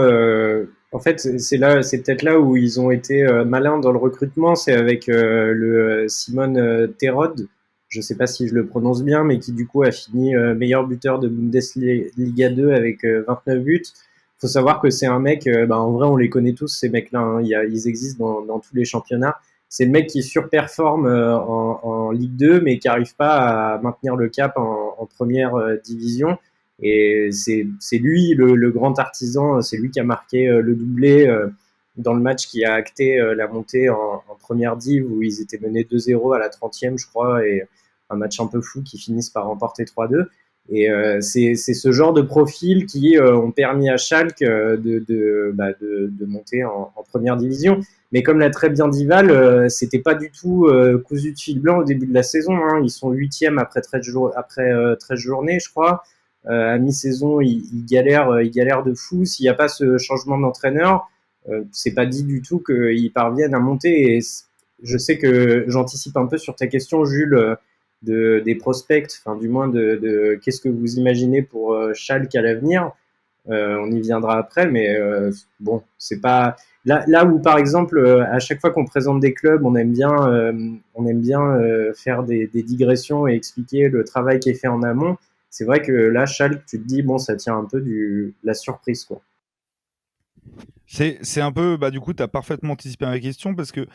en fait, c'est peut-être là où ils ont été malins dans le recrutement, c'est avec le Simon Terod, je sais pas si je le prononce bien, mais qui du coup a fini meilleur buteur de Bundesliga 2 avec 29 buts. Faut savoir que c'est un mec, en vrai, on les connaît tous ces mecs-là, hein. Ils existent dans tous les championnats. C'est le mec qui surperforme en Ligue 2, mais qui arrive pas à maintenir le cap en première division. Et c'est lui le grand artisan, c'est lui qui a marqué le doublé dans le match qui a acté la montée en première div où ils étaient menés 2-0 à la 30e, je crois, et un match un peu fou qui finissent par remporter 3-2. Et c'est ce genre de profils qui ont permis à Schalke de monter en première division. Mais comme l'a très bien dit Val, c'était pas du tout cousu de fil blanc au début de la saison, hein. Ils sont 8e après 13 journées, je crois. À mi-saison, ils galèrent de fou. S'il n'y a pas ce changement d'entraîneur, c'est pas dit du tout qu'ils parviennent à monter. Et je sais que j'anticipe un peu sur ta question, Jules, des prospects, enfin du moins de qu'est-ce que vous imaginez pour Schalke à l'avenir. On y viendra après, mais bon, c'est pas là où par exemple à chaque fois qu'on présente des clubs, on aime bien faire des digressions et expliquer le travail qui est fait en amont. C'est vrai que là, Schalke, tu te dis bon, ça tient un peu de la surprise, quoi. C'est un peu, du coup, tu as parfaitement anticipé ma question parce que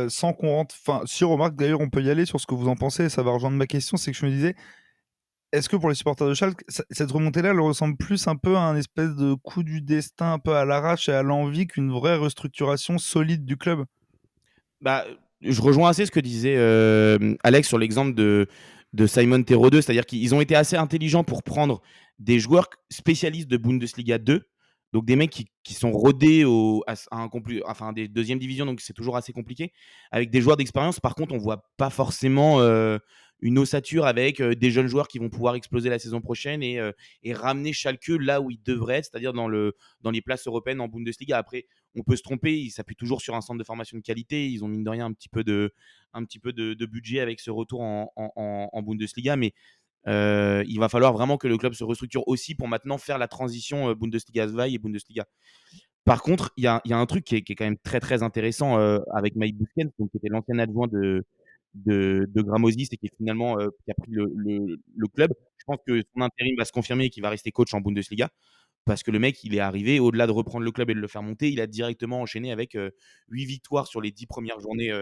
sans qu'on rentre, enfin, si remarque d'ailleurs, on peut y aller sur ce que vous en pensez, ça va rejoindre ma question, c'est que je me disais, est-ce que pour les supporters de Schalke, cette remontée-là, elle ressemble plus un peu à un espèce de coup du destin, un peu à l'arrache et à l'envie qu'une vraie restructuration solide du club? Bah, je rejoins assez ce que disait Alex sur l'exemple de Simon Terro 2, c'est-à-dire qu'ils ont été assez intelligents pour prendre des joueurs spécialistes de Bundesliga 2, donc des mecs qui sont rodés enfin, des deuxième division, donc c'est toujours assez compliqué, avec des joueurs d'expérience. Par contre, on voit pas forcément une ossature avec des jeunes joueurs qui vont pouvoir exploser la saison prochaine et ramener Schalke là où ils devraient être, c'est-à-dire dans les places européennes en Bundesliga. Après, on peut se tromper, ils s'appuient toujours sur un centre de formation de qualité. Ils ont mine de rien un petit peu de budget avec ce retour en Bundesliga, mais il va falloir vraiment que le club se restructure aussi pour maintenant faire la transition Bundesliga 2 et Bundesliga. Par contre, il y a un truc qui est quand même très très intéressant avec Mike Buskens, donc qui était l'ancien adjoint de Gramosis et qui est finalement qui a pris le club. Je pense que son intérim va se confirmer et qu'il va rester coach en Bundesliga. Parce que le mec, il est arrivé, au-delà de reprendre le club et de le faire monter, il a directement enchaîné avec 8 victoires sur les 10 premières journées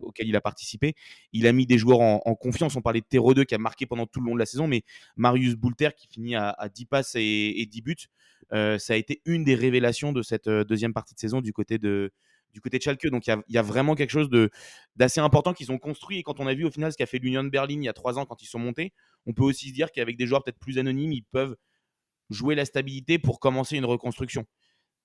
auxquelles il a participé. Il a mis des joueurs en confiance. On parlait de Terro 2 qui a marqué pendant tout le long de la saison, mais Marius Boulter qui finit à 10 passes et 10 buts, ça a été une des révélations de cette deuxième partie de saison du côté de Schalke. Donc il y a vraiment quelque chose d'assez important qu'ils ont construit. Et quand on a vu au final ce qu'a fait l'Union Berlin il y a 3 ans quand ils sont montés, on peut aussi se dire qu'avec des joueurs peut-être plus anonymes, ils peuvent jouer la stabilité pour commencer une reconstruction.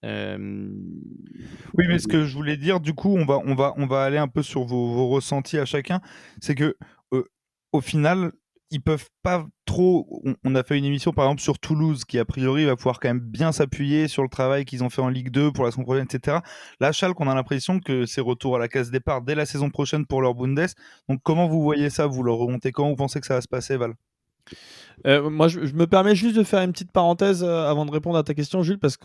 Oui, mais ce que je voulais dire, du coup, on va aller un peu sur vos ressentis à chacun. C'est que, au final, ils peuvent pas trop. On a fait une émission, par exemple, sur Toulouse, qui a priori va pouvoir quand même bien s'appuyer sur le travail qu'ils ont fait en Ligue 2 pour la saison prochaine, etc. Là, Schalke, on a l'impression que c'est retour à la case départ dès la saison prochaine pour leur Bundes. Donc, comment vous voyez ça? Vous leur remontez quand? Vous pensez que ça va se passer, Val? Moi, je me permets juste de faire une petite parenthèse, avant de répondre à ta question, Jules, parce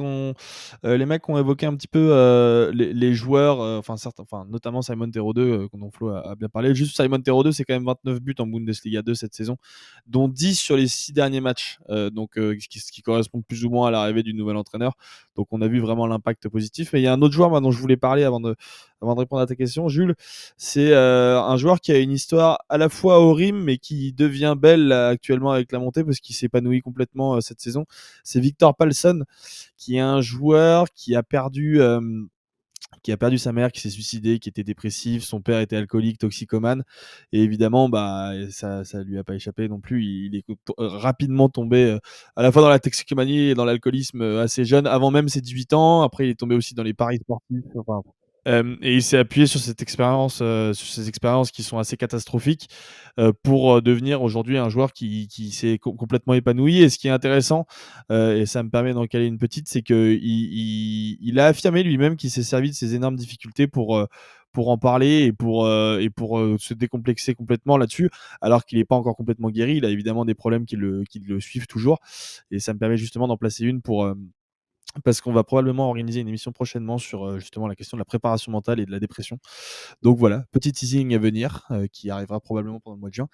les mecs ont évoqué un petit peu, les joueurs, enfin certains, enfin notamment Simon Terodde, dont Flo a bien parlé. Juste Simon Terodde, c'est quand même 29 buts en Bundesliga 2 cette saison, dont 10 sur les 6 derniers matchs, donc ce qui correspond plus ou moins à l'arrivée du nouvel entraîneur. Donc on a vu vraiment l'impact positif. Mais il y a un autre joueur, moi, dont je voulais parler avant de répondre à ta question, Jules. C'est un joueur qui a une histoire à la fois horrible, mais qui devient belle là, actuellement avec la montée, parce qu'il s'épanouit complètement cette saison. C'est Victor Palsson, qui est un joueur qui a perdu sa mère, qui s'est suicidé, qui était dépressif, son père était alcoolique, toxicomane, et évidemment, bah, ça lui a pas échappé non plus. Il est rapidement tombé à la fois dans la toxicomanie et dans l'alcoolisme assez jeune, avant même ses 18 ans. Après, il est tombé aussi dans les paris sportifs. Enfin, et il s'est appuyé sur sur ces expériences qui sont assez catastrophiques, pour devenir aujourd'hui un joueur qui s'est complètement épanoui. Et ce qui est intéressant, et ça me permet d'en caler une petite, c'est qu'il a affirmé lui-même qu'il s'est servi de ces énormes difficultés pour en parler et pour se décomplexer complètement là-dessus, alors qu'il n'est pas encore complètement guéri. Il a évidemment des problèmes qui le suivent toujours. Et ça me permet justement d'en placer une parce qu'on va probablement organiser une émission prochainement sur justement la question de la préparation mentale et de la dépression. Donc voilà, petit teasing à venir, qui arrivera probablement pendant le mois de juin.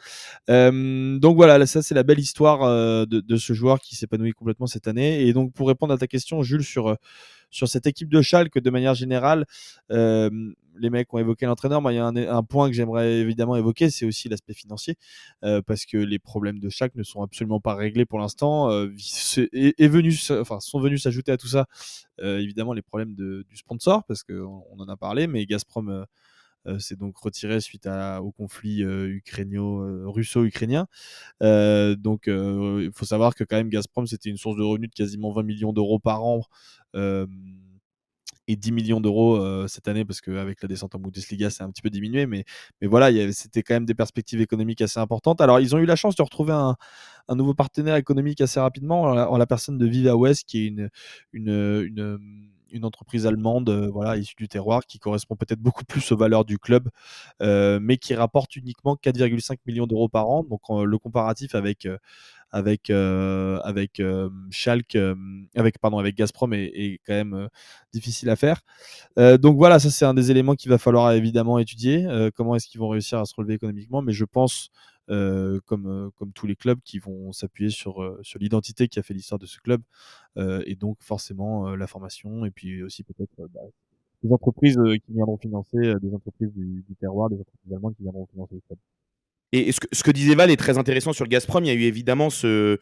Donc voilà, ça c'est la belle histoire de ce joueur qui s'épanouit complètement cette année. Et donc pour répondre à ta question, Jules, sur cette équipe de Schalke de manière générale, les mecs ont évoqué l'entraîneur. Moi, il y a un point que j'aimerais évidemment évoquer, c'est aussi l'aspect financier, parce que les problèmes de Schalke ne sont absolument pas réglés pour l'instant. Sont venus s'ajouter à tout ça, évidemment, les problèmes du sponsor, parce qu'on en a parlé, mais Gazprom s'est donc retiré suite au conflit russo-ukrainien. Donc, il faut savoir que quand même Gazprom, c'était une source de revenus de quasiment 20 millions d'euros par an, euh, et 10 millions d'euros cette année, parce qu'avec la descente en Bundesliga, c'est un petit peu diminué. Mais voilà, c'était quand même des perspectives économiques assez importantes. Alors, ils ont eu la chance de retrouver un nouveau partenaire économique assez rapidement, en la personne de Viva West, qui est une, une, une entreprise allemande, voilà, issue du terroir, qui correspond peut-être beaucoup plus aux valeurs du club, mais qui rapporte uniquement 4,5 millions d'euros par an. Donc, le comparatif avec Schalke, avec Gazprom est quand même difficile à faire. Donc voilà, ça c'est un des éléments qu'il va falloir évidemment étudier. Comment est-ce qu'ils vont réussir à se relever économiquement? Mais je pense, comme tous les clubs, qui vont s'appuyer sur l'identité qui a fait l'histoire de ce club, et donc forcément la formation, et puis aussi peut-être des entreprises qui viendront financer, des entreprises du terroir, des entreprises allemandes qui viendront financer le club. Et ce que disait Val est très intéressant sur le Gazprom. Il y a eu évidemment cette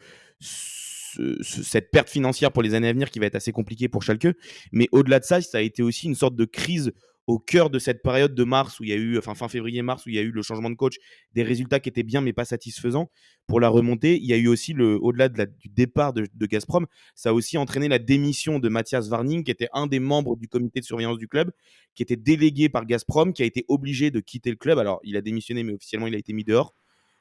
perte financière pour les années à venir qui va être assez compliquée pour Schalke. Mais au-delà de ça, ça a été aussi une sorte de crise au cœur de cette période de mars où il y a eu, enfin fin février-mars, où il y a eu le changement de coach, des résultats qui étaient bien mais pas satisfaisants pour la remontée. Il y a eu aussi, au-delà du départ de Gazprom, ça a aussi entraîné la démission de Matthias Warning, qui était un des membres du comité de surveillance du club, qui était délégué par Gazprom, qui a été obligé de quitter le club. Alors, il a démissionné, mais officiellement, il a été mis dehors,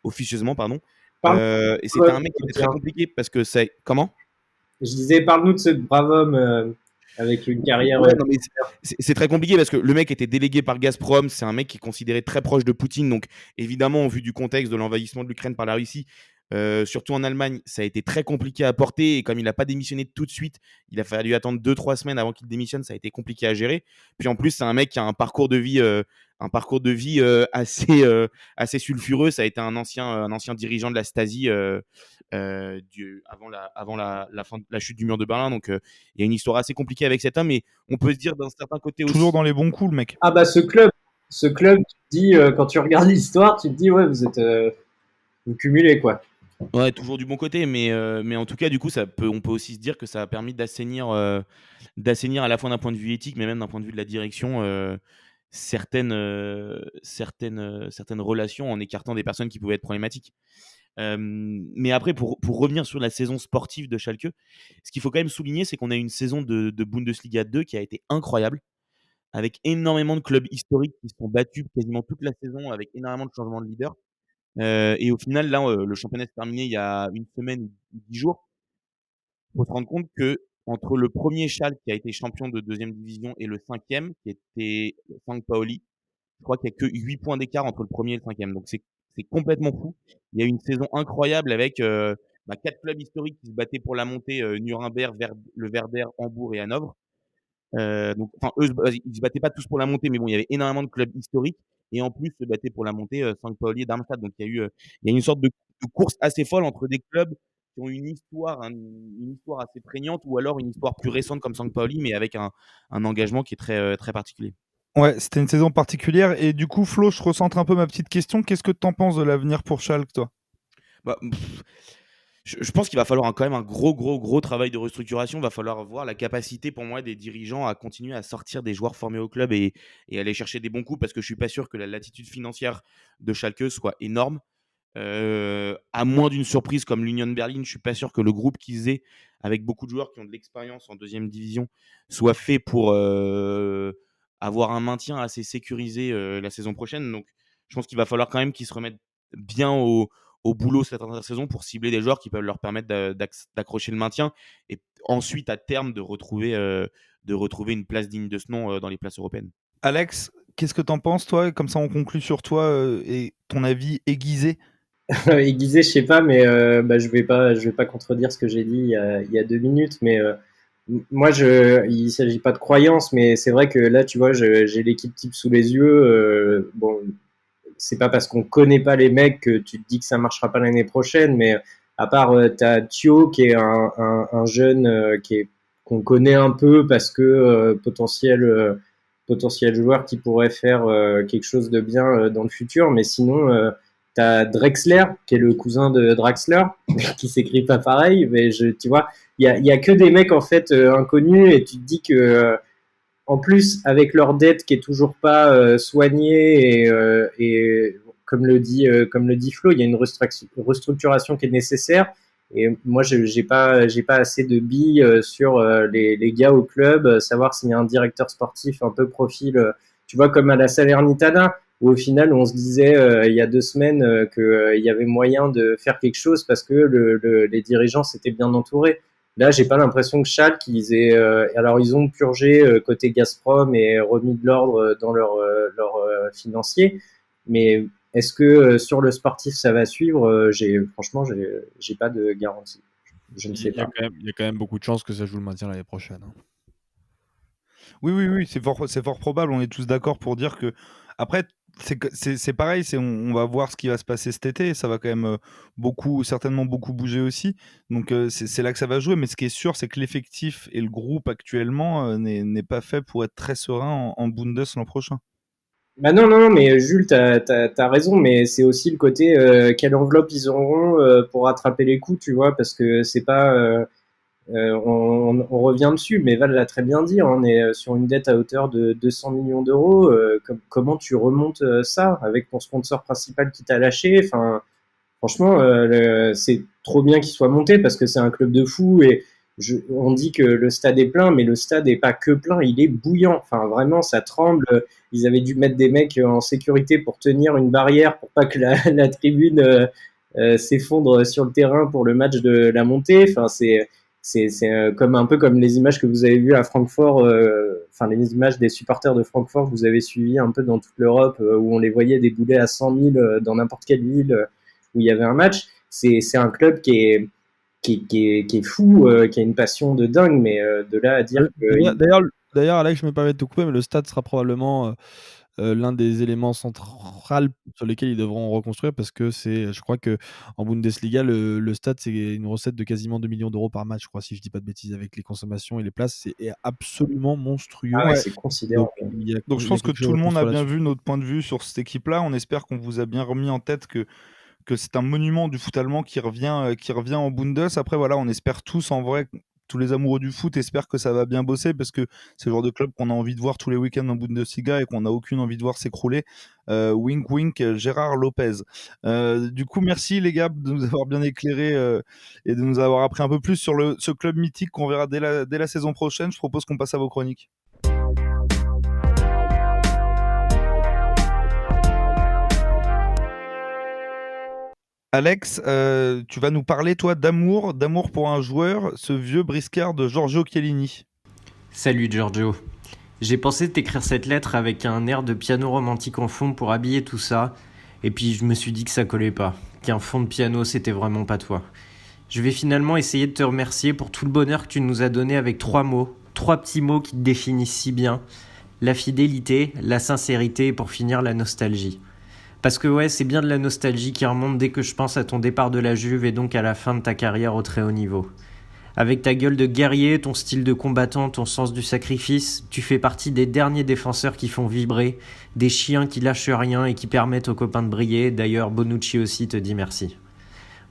officieusement, pardon. Parle- Et c'était un mec qui était très compliqué parce que c'est. Comment? Je disais, parle-nous de ce brave homme avec une carrière. Ouais, non, mais c'est très compliqué parce que le mec était délégué par Gazprom, c'est un mec qui est considéré très proche de Poutine, donc évidemment, vu du contexte de l'envahissement de l'Ukraine par la Russie, surtout en Allemagne, ça a été très compliqué à porter, et comme il n'a pas démissionné tout de suite, il a fallu attendre 2-3 semaines avant qu'il démissionne, ça a été compliqué à gérer. Puis en plus, c'est un mec qui a un parcours de vie, assez sulfureux. Ça a été un ancien dirigeant de la Stasi, avant la chute du mur de Berlin, donc il y a une histoire assez compliquée avec cet homme, mais on peut se dire d'un certain côté aussi. Toujours dans les bons coups, le mec. Ah bah ce club, tu te dis, quand tu regardes l'histoire, tu te dis, ouais, vous cumulez quoi. Ouais, toujours du bon côté, mais en tout cas, du coup, on peut aussi se dire que ça a permis d'assainir à la fois d'un point de vue éthique, mais même d'un point de vue de la direction, certaines relations, en écartant des personnes qui pouvaient être problématiques. Mais après, pour revenir sur la saison sportive de Schalke, ce qu'il faut quand même souligner, c'est qu'on a eu une saison de Bundesliga 2 qui a été incroyable, avec énormément de clubs historiques qui se sont battus quasiment toute la saison, avec énormément de changements de leader. Et au final, là, le championnat s'est terminé il y a une semaine ou 10 jours. Il faut se rendre compte que entre le premier Schalke qui a été champion de deuxième division et le cinquième, qui était St. Pauli, je crois qu'il n'y a que 8 points d'écart entre le premier et le cinquième. Donc c'est complètement fou. Il y a eu une saison incroyable avec 4 clubs historiques qui se battaient pour la montée, Nuremberg, le Werder, Hambourg et Hanovre. Donc, enfin, eux, ils se battaient pas tous pour la montée, mais bon, il y avait énormément de clubs historiques et en plus se battaient pour la montée St. Pauli et Darmstadt. Donc, il y a une sorte de course assez folle entre des clubs qui ont une histoire assez prégnante ou alors une histoire plus récente comme St. Pauli, mais avec un engagement qui est très, très particulier. Ouais, c'était une saison particulière. Et du coup, Flo, je recentre un peu ma petite question. Qu'est-ce que t'en penses de l'avenir pour Schalke, toi? Bah, je pense qu'il va falloir quand même un gros travail de restructuration. Il va falloir voir la capacité pour moi des dirigeants à continuer à sortir des joueurs formés au club et aller chercher des bons coups parce que je suis pas sûr que la latitude financière de Schalke soit énorme. À moins d'une surprise comme l'Union Berlin, je suis pas sûr que le groupe qu'ils aient avec beaucoup de joueurs qui ont de l'expérience en deuxième division soit fait pour avoir un maintien assez sécurisé la saison prochaine. Donc je pense qu'il va falloir quand même qu'ils se remettent bien au boulot cette intersaison pour cibler des joueurs qui peuvent leur permettre d'accrocher le maintien et ensuite à terme de retrouver une place digne de ce nom dans les places européennes. Alex, qu'est-ce que t'en penses, toi? Comme ça, on conclut sur toi et ton avis aiguisé. Aiguisé, je sais pas, mais je vais pas contredire ce que j'ai dit il y a 2 minutes, mais moi, il s'agit pas de croyance, mais c'est vrai que là, tu vois, j'ai l'équipe type sous les yeux. Bon, c'est pas parce qu'on connaît pas les mecs que tu te dis que ça marchera pas l'année prochaine, mais à part t'as Thio qui est un jeune qu'on connaît un peu parce que potentiel joueur qui pourrait faire quelque chose de bien dans le futur, mais sinon t'as Drexler qui est le cousin de Draxler qui s'écrit pas pareil, mais tu vois, il y a que des mecs en fait inconnus et tu te dis que en plus, avec leur dette qui est toujours pas soignée et comme le dit Flo, il y a une restructuration qui est nécessaire. Et moi, j'ai pas assez de billes sur les gars au club, savoir s'il y a un directeur sportif un peu profil, tu vois, comme à la Salernitana, où au final, on se disait il y a 2 semaines qu'il y avait moyen de faire quelque chose parce que les dirigeants s'étaient bien entourés. Là, j'ai pas l'impression que Schalke, alors ils ont purgé côté Gazprom et remis de l'ordre dans leur financier, mais est-ce que sur le sportif ça va suivre? Franchement, j'ai pas de garantie. Je ne sais pas. Il y a quand même beaucoup de chances que ça joue le maintien l'année prochaine. Oui, c'est fort probable. On est tous d'accord pour dire que. Après, c'est pareil. On va voir ce qui va se passer cet été. Ça va quand même certainement beaucoup bouger aussi. Donc c'est là que ça va jouer. Mais ce qui est sûr, c'est que l'effectif et le groupe actuellement n'est pas fait pour être très serein en Bundes l'an prochain. Bah non, mais Jules, t'as raison, mais c'est aussi le côté quelle enveloppe ils auront pour rattraper les coups, tu vois, parce que c'est pas. On revient dessus, mais Val l'a très bien dit, on est sur une dette à hauteur de 200 millions d'euros. Comment tu remontes ça avec ton sponsor principal qui t'a lâché? Enfin, franchement, c'est trop bien qu'il soit monté parce que c'est un club de fous et on dit que le stade est plein, mais le stade n'est pas que plein, il est bouillant. Enfin, vraiment, ça tremble. Ils avaient dû mettre des mecs en sécurité pour tenir une barrière pour pas que la tribune s'effondre sur le terrain pour le match de la montée. Enfin, c'est comme un peu comme les images que vous avez vues à Francfort, enfin les images des supporters de Francfort que vous avez suivies un peu dans toute l'Europe, où on les voyait débouler à 100 000 dans n'importe quelle ville où il y avait un match. C'est un club qui est fou, qui a une passion de dingue, mais de là à dire que... D'ailleurs, Alex, je me permets de te couper, mais le stade sera probablement l'un des éléments centraux sur lesquels ils devront reconstruire parce que je crois que en Bundesliga, le stade, c'est une recette de quasiment 2 millions d'euros par match, je crois, si je dis pas de bêtises, avec les consommations et les places, c'est absolument monstrueux. Ah ouais, c'est considérable. Donc je pense que tout le monde a bien vu notre point de vue sur cette équipe-là. On espère qu'on vous a bien remis en tête que c'est un monument du foot allemand qui revient en Bundes. Après, voilà, on espère tous, en vrai, tous les amoureux du foot espèrent que ça va bien bosser parce que c'est le genre de club qu'on a envie de voir tous les week-ends en Bundesliga et qu'on n'a aucune envie de voir s'écrouler. Wink, wink, Gérard Lopez. Du coup, merci les gars de nous avoir bien éclairés et de nous avoir appris un peu plus sur ce club mythique qu'on verra dès la saison prochaine. Je propose qu'on passe à vos chroniques. Alex, tu vas nous parler, toi, d'amour pour un joueur, ce vieux briscard de Giorgio Chiellini. Salut Giorgio. J'ai pensé t'écrire cette lettre avec un air de piano romantique en fond pour habiller tout ça, et puis je me suis dit que ça collait pas, qu'un fond de piano c'était vraiment pas toi. Je vais finalement essayer de te remercier pour tout le bonheur que tu nous as donné avec 3 mots, 3 petits mots qui te définissent si bien. La fidélité, la sincérité et pour finir la nostalgie. Parce que ouais, c'est bien de la nostalgie qui remonte dès que je pense à ton départ de la Juve et donc à la fin de ta carrière au très haut niveau. Avec ta gueule de guerrier, ton style de combattant, ton sens du sacrifice, tu fais partie des derniers défenseurs qui font vibrer, des chiens qui lâchent rien et qui permettent aux copains de briller. D'ailleurs, Bonucci aussi te dit merci.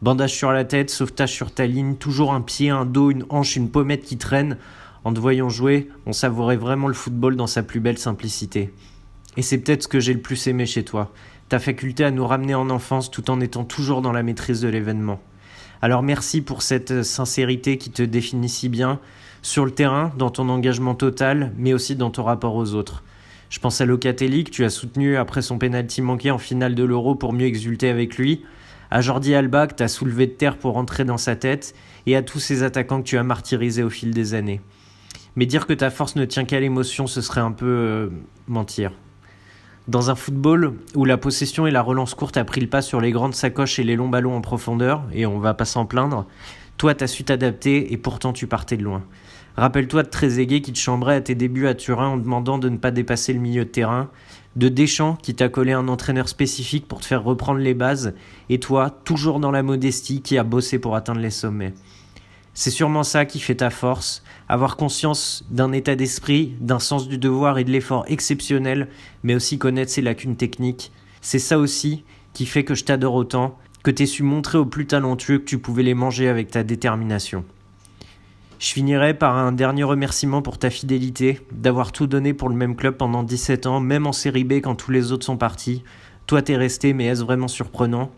Bandage sur la tête, sauvetage sur ta ligne, toujours un pied, un dos, une hanche, une pommette qui traîne. En te voyant jouer, on savourait vraiment le football dans sa plus belle simplicité. Et c'est peut-être ce que j'ai le plus aimé chez toi, ta faculté à nous ramener en enfance tout en étant toujours dans la maîtrise de l'événement. Alors merci pour cette sincérité qui te définit si bien, sur le terrain, dans ton engagement total, mais aussi dans ton rapport aux autres. Je pense à Locatelli que tu as soutenu après son pénalty manqué en finale de l'Euro pour mieux exulter avec lui, à Jordi Alba que tu as soulevé de terre pour rentrer dans sa tête, et à tous ces attaquants que tu as martyrisés au fil des années. Mais dire que ta force ne tient qu'à l'émotion, ce serait un peu mentir. Dans un football où la possession et la relance courte a pris le pas sur les grandes sacoches et les longs ballons en profondeur, et on va pas s'en plaindre, toi t'as su t'adapter et pourtant tu partais de loin. Rappelle-toi de Trezeguet qui te chambrait à tes débuts à Turin en demandant de ne pas dépasser le milieu de terrain, de Deschamps qui t'a collé un entraîneur spécifique pour te faire reprendre les bases, et toi, toujours dans la modestie, qui a bossé pour atteindre les sommets. C'est sûrement ça qui fait ta force, avoir conscience d'un état d'esprit, d'un sens du devoir et de l'effort exceptionnel, mais aussi connaître ses lacunes techniques. C'est ça aussi qui fait que je t'adore autant, que t'aies su montrer aux plus talentueux que tu pouvais les manger avec ta détermination. Je finirai par un dernier remerciement pour ta fidélité, d'avoir tout donné pour le même club pendant 17 ans, même en série B quand tous les autres sont partis. Toi t'es resté, mais est-ce vraiment surprenant ?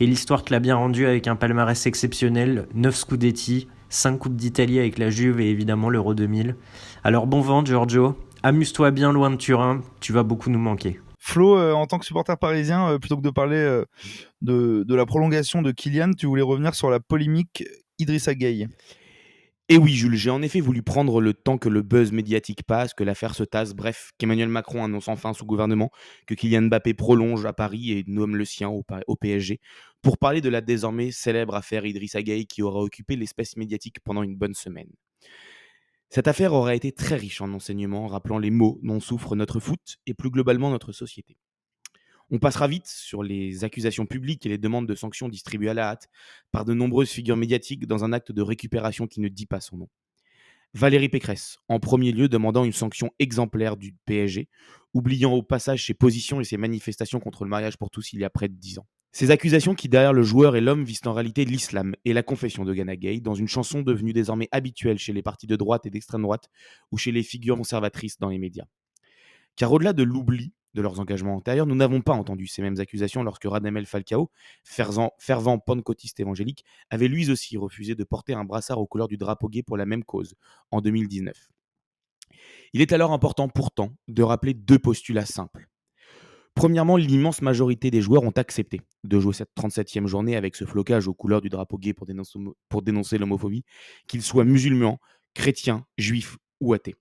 Et l'histoire te l'a bien rendu avec un palmarès exceptionnel, 9 Scudetti, 5 Coupes d'Italie avec la Juve et évidemment l'Euro 2000. Alors bon vent Giorgio, amuse-toi bien loin de Turin, tu vas beaucoup nous manquer. Flo, en tant que supporter parisien, plutôt que de parler de la prolongation de Kylian, tu voulais revenir sur la polémique Idrissa Gueye. Et oui, Jules, j'ai en effet voulu prendre le temps que le buzz médiatique passe, que l'affaire se tasse, bref, qu'Emmanuel Macron annonce enfin son gouvernement, que Kylian Mbappé prolonge à Paris et nomme le sien au PSG, pour parler de la désormais célèbre affaire Idrissa Gueye qui aura occupé l'espace médiatique pendant une bonne semaine. Cette affaire aura été très riche en enseignements, rappelant les maux dont souffre notre foot et plus globalement notre société. On passera vite sur les accusations publiques et les demandes de sanctions distribuées à la hâte par de nombreuses figures médiatiques dans un acte de récupération qui ne dit pas son nom. Valérie Pécresse, en premier lieu demandant une sanction exemplaire du PSG, oubliant au passage ses positions et ses manifestations contre le mariage pour tous il y a près de 10 ans. Ces accusations qui, derrière le joueur et l'homme, visent en réalité l'islam et la confession de Gana Gueye dans une chanson devenue désormais habituelle chez les partis de droite et d'extrême droite ou chez les figures conservatrices dans les médias. Car au-delà de l'oubli de leurs engagements antérieurs, nous n'avons pas entendu ces mêmes accusations lorsque Radamel Falcao, fervent pentecôtiste évangélique, avait lui aussi refusé de porter un brassard aux couleurs du drapeau gay pour la même cause, en 2019. Il est alors important pourtant de rappeler 2 postulats simples. Premièrement, l'immense majorité des joueurs ont accepté de jouer cette 37e journée avec ce flocage aux couleurs du drapeau gay pour dénoncer l'homophobie, qu'ils soient musulmans, chrétiens, juifs ou athées.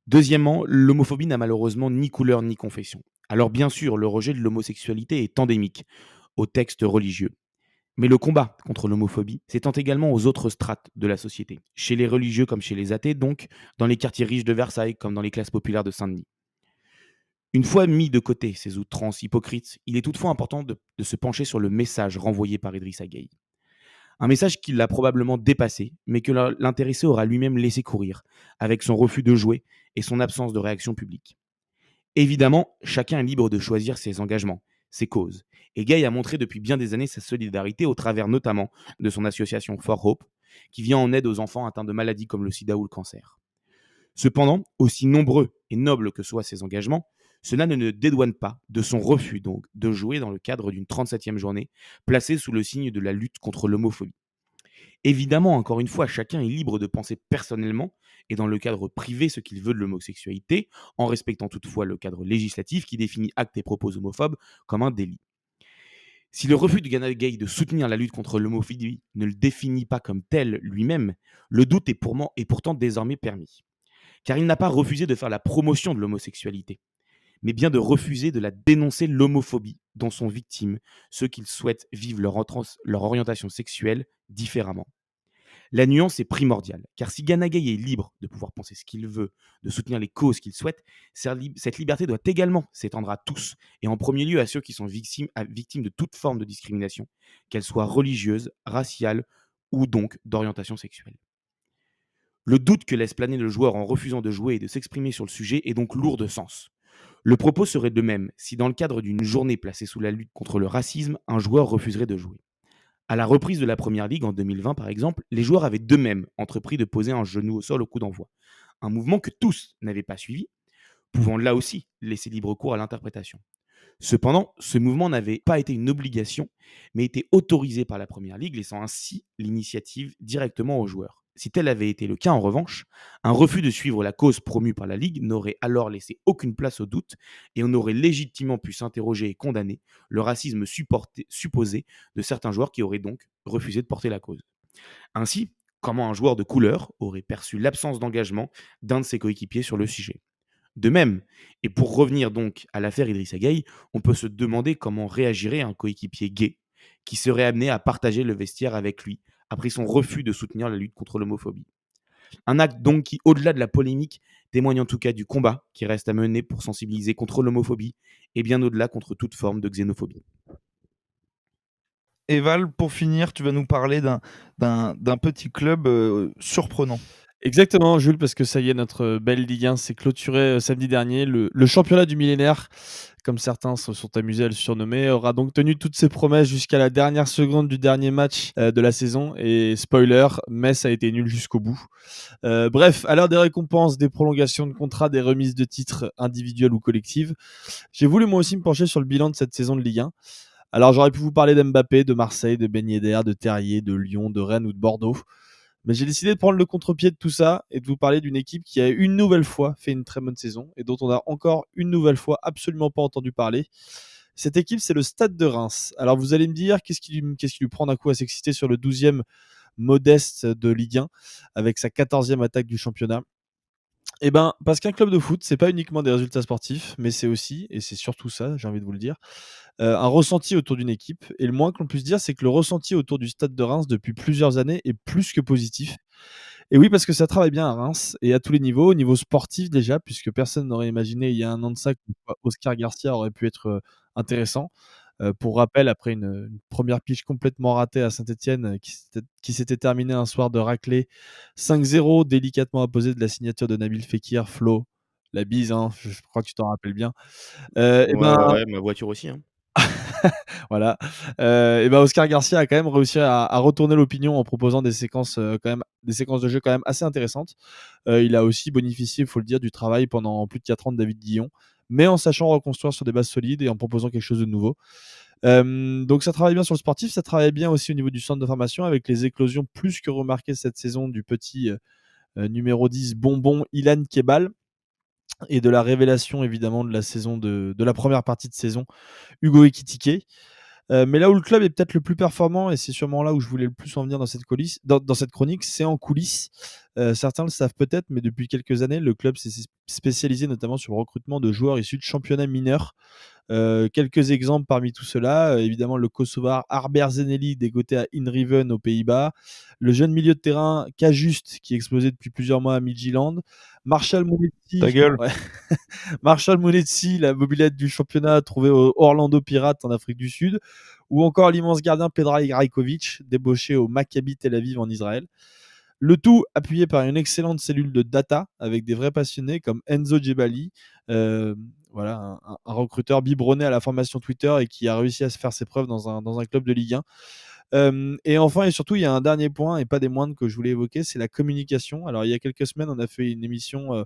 Deuxièmement, l'homophobie n'a malheureusement ni couleur ni confession. Alors bien sûr, le rejet de l'homosexualité est endémique aux textes religieux. Mais le combat contre l'homophobie s'étend également aux autres strates de la société, chez les religieux comme chez les athées, donc dans les quartiers riches de Versailles comme dans les classes populaires de Saint-Denis. Une fois mis de côté ces outrances hypocrites, il est toutefois important de se pencher sur le message renvoyé par Idrissa Gueye. Un message qui l'a probablement dépassé, mais que l'intéressé aura lui-même laissé courir, avec son refus de jouer et son absence de réaction publique. Évidemment, chacun est libre de choisir ses engagements, ses causes. Et Gueye a montré depuis bien des années sa solidarité au travers notamment de son association For Hope, qui vient en aide aux enfants atteints de maladies comme le sida ou le cancer. Cependant, aussi nombreux et nobles que soient ses engagements, cela ne dédouane pas de son refus donc de jouer dans le cadre d'une 37e journée, placée sous le signe de la lutte contre l'homophobie. Évidemment, encore une fois, chacun est libre de penser personnellement et dans le cadre privé ce qu'il veut de l'homosexualité, en respectant toutefois le cadre législatif qui définit actes et propos homophobes comme un délit. Si le refus de Gana Gueye de soutenir la lutte contre l'homophobie ne le définit pas comme tel lui-même, le doute est pourtant désormais permis. Car il n'a pas refusé de faire la promotion de l'homosexualité, mais bien de refuser de la dénoncer l'homophobie dont sont victimes ceux qui souhaitent vivre leur orientation sexuelle différemment. La nuance est primordiale, car si Gana Gueye est libre de pouvoir penser ce qu'il veut, de soutenir les causes qu'il souhaite, cette liberté doit également s'étendre à tous, et en premier lieu à ceux qui sont victimes de toute forme de discrimination, qu'elle soit religieuse, raciale ou donc d'orientation sexuelle. Le doute que laisse planer le joueur en refusant de jouer et de s'exprimer sur le sujet est donc lourd de sens. Le propos serait de même si dans le cadre d'une journée placée sous la lutte contre le racisme, un joueur refuserait de jouer. À la reprise de la Première Ligue en 2020, par exemple, les joueurs avaient d'eux-mêmes entrepris de poser un genou au sol au coup d'envoi. Un mouvement que tous n'avaient pas suivi, pouvant là aussi laisser libre cours à l'interprétation. Cependant, ce mouvement n'avait pas été une obligation, mais été autorisé par la Première Ligue, laissant ainsi l'initiative directement aux joueurs. Si tel avait été le cas en revanche, un refus de suivre la cause promue par la Ligue n'aurait alors laissé aucune place au doute et on aurait légitimement pu s'interroger et condamner le racisme supposé de certains joueurs qui auraient donc refusé de porter la cause. Ainsi, comment un joueur de couleur aurait perçu l'absence d'engagement d'un de ses coéquipiers sur le sujet. De même, et pour revenir donc à l'affaire Idrissa Gueye, on peut se demander comment réagirait un coéquipier gay qui serait amené à partager le vestiaire avec lui après son refus de soutenir la lutte contre l'homophobie. Un acte donc qui, au-delà de la polémique, témoigne en tout cas du combat qui reste à mener pour sensibiliser contre l'homophobie et bien au-delà contre toute forme de xénophobie. Et Val, pour finir, tu vas nous parler d'un petit club surprenant. Exactement, Jules, parce que ça y est, notre belle Ligue 1 s'est clôturée samedi dernier. Le championnat du millénaire, comme certains se sont amusés à le surnommer, aura donc tenu toutes ses promesses jusqu'à la dernière seconde du dernier match de la saison. Et spoiler, Metz a été nul jusqu'au bout. Bref, à l'heure des récompenses, des prolongations de contrats, des remises de titres individuelles ou collectives, j'ai voulu moi aussi me pencher sur le bilan de cette saison de Ligue 1. Alors j'aurais pu vous parler d'Mbappé, de Marseille, de Ben Yedder, de Terrier, de Lyon, de Rennes ou de Bordeaux. Mais j'ai décidé de prendre le contre-pied de tout ça et de vous parler d'une équipe qui a une nouvelle fois fait une très bonne saison et dont on a encore une nouvelle fois absolument pas entendu parler. Cette équipe, c'est le Stade de Reims. Alors vous allez me dire, qu'est-ce qui lui prend d'un coup à s'exciter sur le 12e modeste de Ligue 1 avec sa 14e attaque du championnat? Eh ben, parce qu'un club de foot, c'est pas uniquement des résultats sportifs, mais c'est aussi, et c'est surtout ça, j'ai envie de vous le dire, un ressenti autour d'une équipe. Et le moins que l'on puisse dire, c'est que le ressenti autour du Stade de Reims depuis plusieurs années est plus que positif. Et oui, parce que ça travaille bien à Reims et à tous les niveaux. Au niveau sportif déjà, puisque personne n'aurait imaginé il y a un an de ça qu'Oscar Garcia aurait pu être intéressant. Pour rappel, après une première pige complètement ratée à Saint-Etienne, qui s'était terminée un soir de raclée 5-0, délicatement apposé de la signature de Nabil Fekir, Flo, la bise, hein, je crois que tu t'en rappelles bien. Et ben, Ouais, ma voiture aussi. Hein. voilà. Et ben Oscar Garcia a quand même réussi à retourner l'opinion en proposant des séquences de jeu quand même assez intéressantes. Il a aussi bénéficié, il faut le dire, du travail pendant plus de 4 ans de David Guillon, mais en sachant reconstruire sur des bases solides et en proposant quelque chose de nouveau. Donc ça travaille bien sur le sportif, ça travaille bien aussi au niveau du centre de formation avec les éclosions plus que remarquées cette saison du petit numéro 10 bonbon Ilan Kebal et de la révélation évidemment de la saison de la première partie de saison Hugo Ekitike. Mais là où le club est peut-être le plus performant, et c'est sûrement là où je voulais le plus en venir dans cette chronique, c'est en coulisses. Certains le savent peut-être, mais depuis quelques années, le club s'est spécialisé notamment sur le recrutement de joueurs issus de championnats mineurs. Quelques exemples parmi tout cela, évidemment le Kosovar Arber Zeneli dégoté à Inriven aux Pays-Bas, le jeune milieu de terrain Cajuste qui explosait depuis plusieurs mois à Midtjylland, Marshall Mounetsi, Ta gueule. ouais. Marshall Mounetsi, la mobilette du championnat trouvé au Orlando Pirates en Afrique du Sud, ou encore l'immense gardien Pedraj Rajkovic débauché au Maccabi Tel Aviv en Israël. Le tout appuyé par une excellente cellule de data avec des vrais passionnés comme Enzo Djebali, voilà, un recruteur biberonné à la formation Twitter et qui a réussi à se faire ses preuves dans un club de Ligue 1. Et enfin et surtout, il y a un dernier point et pas des moindres que je voulais évoquer, c'est la communication. Alors il y a quelques semaines, on a fait une émission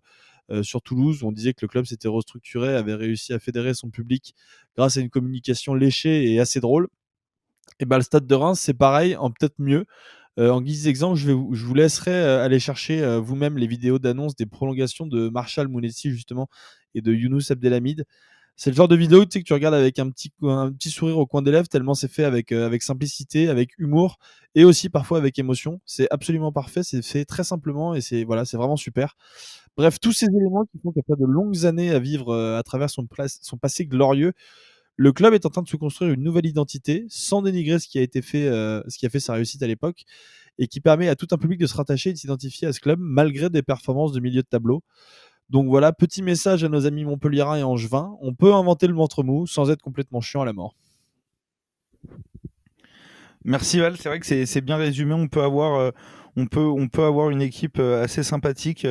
sur Toulouse où on disait que le club s'était restructuré, avait réussi à fédérer son public grâce à une communication léchée et assez drôle. Et ben, le Stade de Reims, c'est pareil, en peut-être mieux. En guise d'exemple, je vous laisserai aller chercher vous-même les vidéos d'annonce des prolongations de Marshall Mounetsi justement et de Younous Abdelhamid. C'est le genre de vidéo que tu regardes avec un petit sourire au coin des lèvres tellement c'est fait avec simplicité, avec humour et aussi parfois avec émotion. C'est absolument parfait, c'est fait très simplement et c'est vraiment super. Bref, tous ces éléments qui font qu'après de longues années à vivre à travers son passé glorieux, le club est en train de se construire une nouvelle identité, sans dénigrer ce qui a été fait, ce qui a fait sa réussite à l'époque, et qui permet à tout un public de se rattacher et de s'identifier à ce club malgré des performances de milieu de tableau. Donc voilà, petit message à nos amis montpelliérains et angevins, on peut inventer le ventre mou sans être complètement chiant à la mort. Merci Val, c'est vrai que c'est bien résumé. On peut avoir une équipe assez sympathique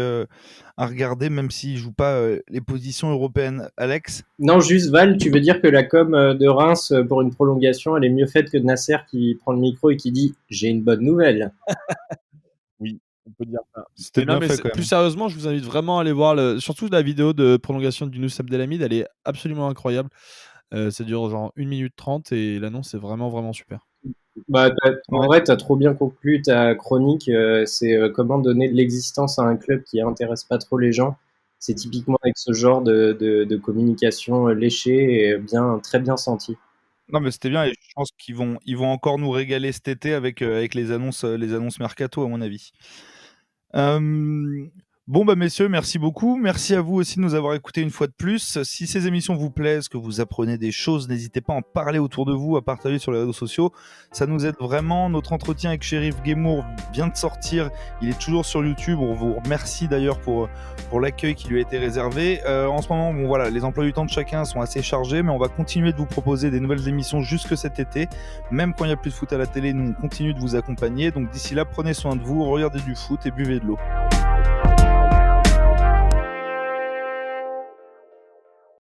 à regarder, même s'ils ne jouent pas les positions européennes. Alex? Non, juste Val, tu veux dire que la com de Reims pour une prolongation, elle est mieux faite que de Nasser qui prend le micro et qui dit « J'ai une bonne nouvelle ». Oui, on peut dire ça. C'était Mais non, bien mais fait quand plus même. sérieusement, je vous invite vraiment à aller voir surtout la vidéo de prolongation d'Younous Abdelhamid, elle est absolument incroyable. Ça dure genre 1 minute 30 et l'annonce est vraiment, vraiment super. Bah, en Ouais. vrai, tu as trop bien conclu ta chronique. C'est comment donner de l'existence à un club qui intéresse pas trop les gens. C'est typiquement avec ce genre de communication léchée et très bien sentie. Non, mais c'était bien et je pense ils vont encore nous régaler cet été avec les annonces mercato, à mon avis. Bon, bah messieurs, merci beaucoup. Merci à vous aussi de nous avoir écoutés une fois de plus. Si ces émissions vous plaisent, que vous apprenez des choses, n'hésitez pas à en parler autour de vous, à partager sur les réseaux sociaux. Ça nous aide vraiment. Notre entretien avec Chérif Guémour vient de sortir. Il est toujours sur YouTube. On vous remercie d'ailleurs pour l'accueil qui lui a été réservé. En ce moment, bon, voilà, les emplois du temps de chacun sont assez chargés, mais on va continuer de vous proposer des nouvelles émissions jusque cet été. Même quand il n'y a plus de foot à la télé, nous on continue de vous accompagner. Donc d'ici là, prenez soin de vous, regardez du foot et buvez de l'eau.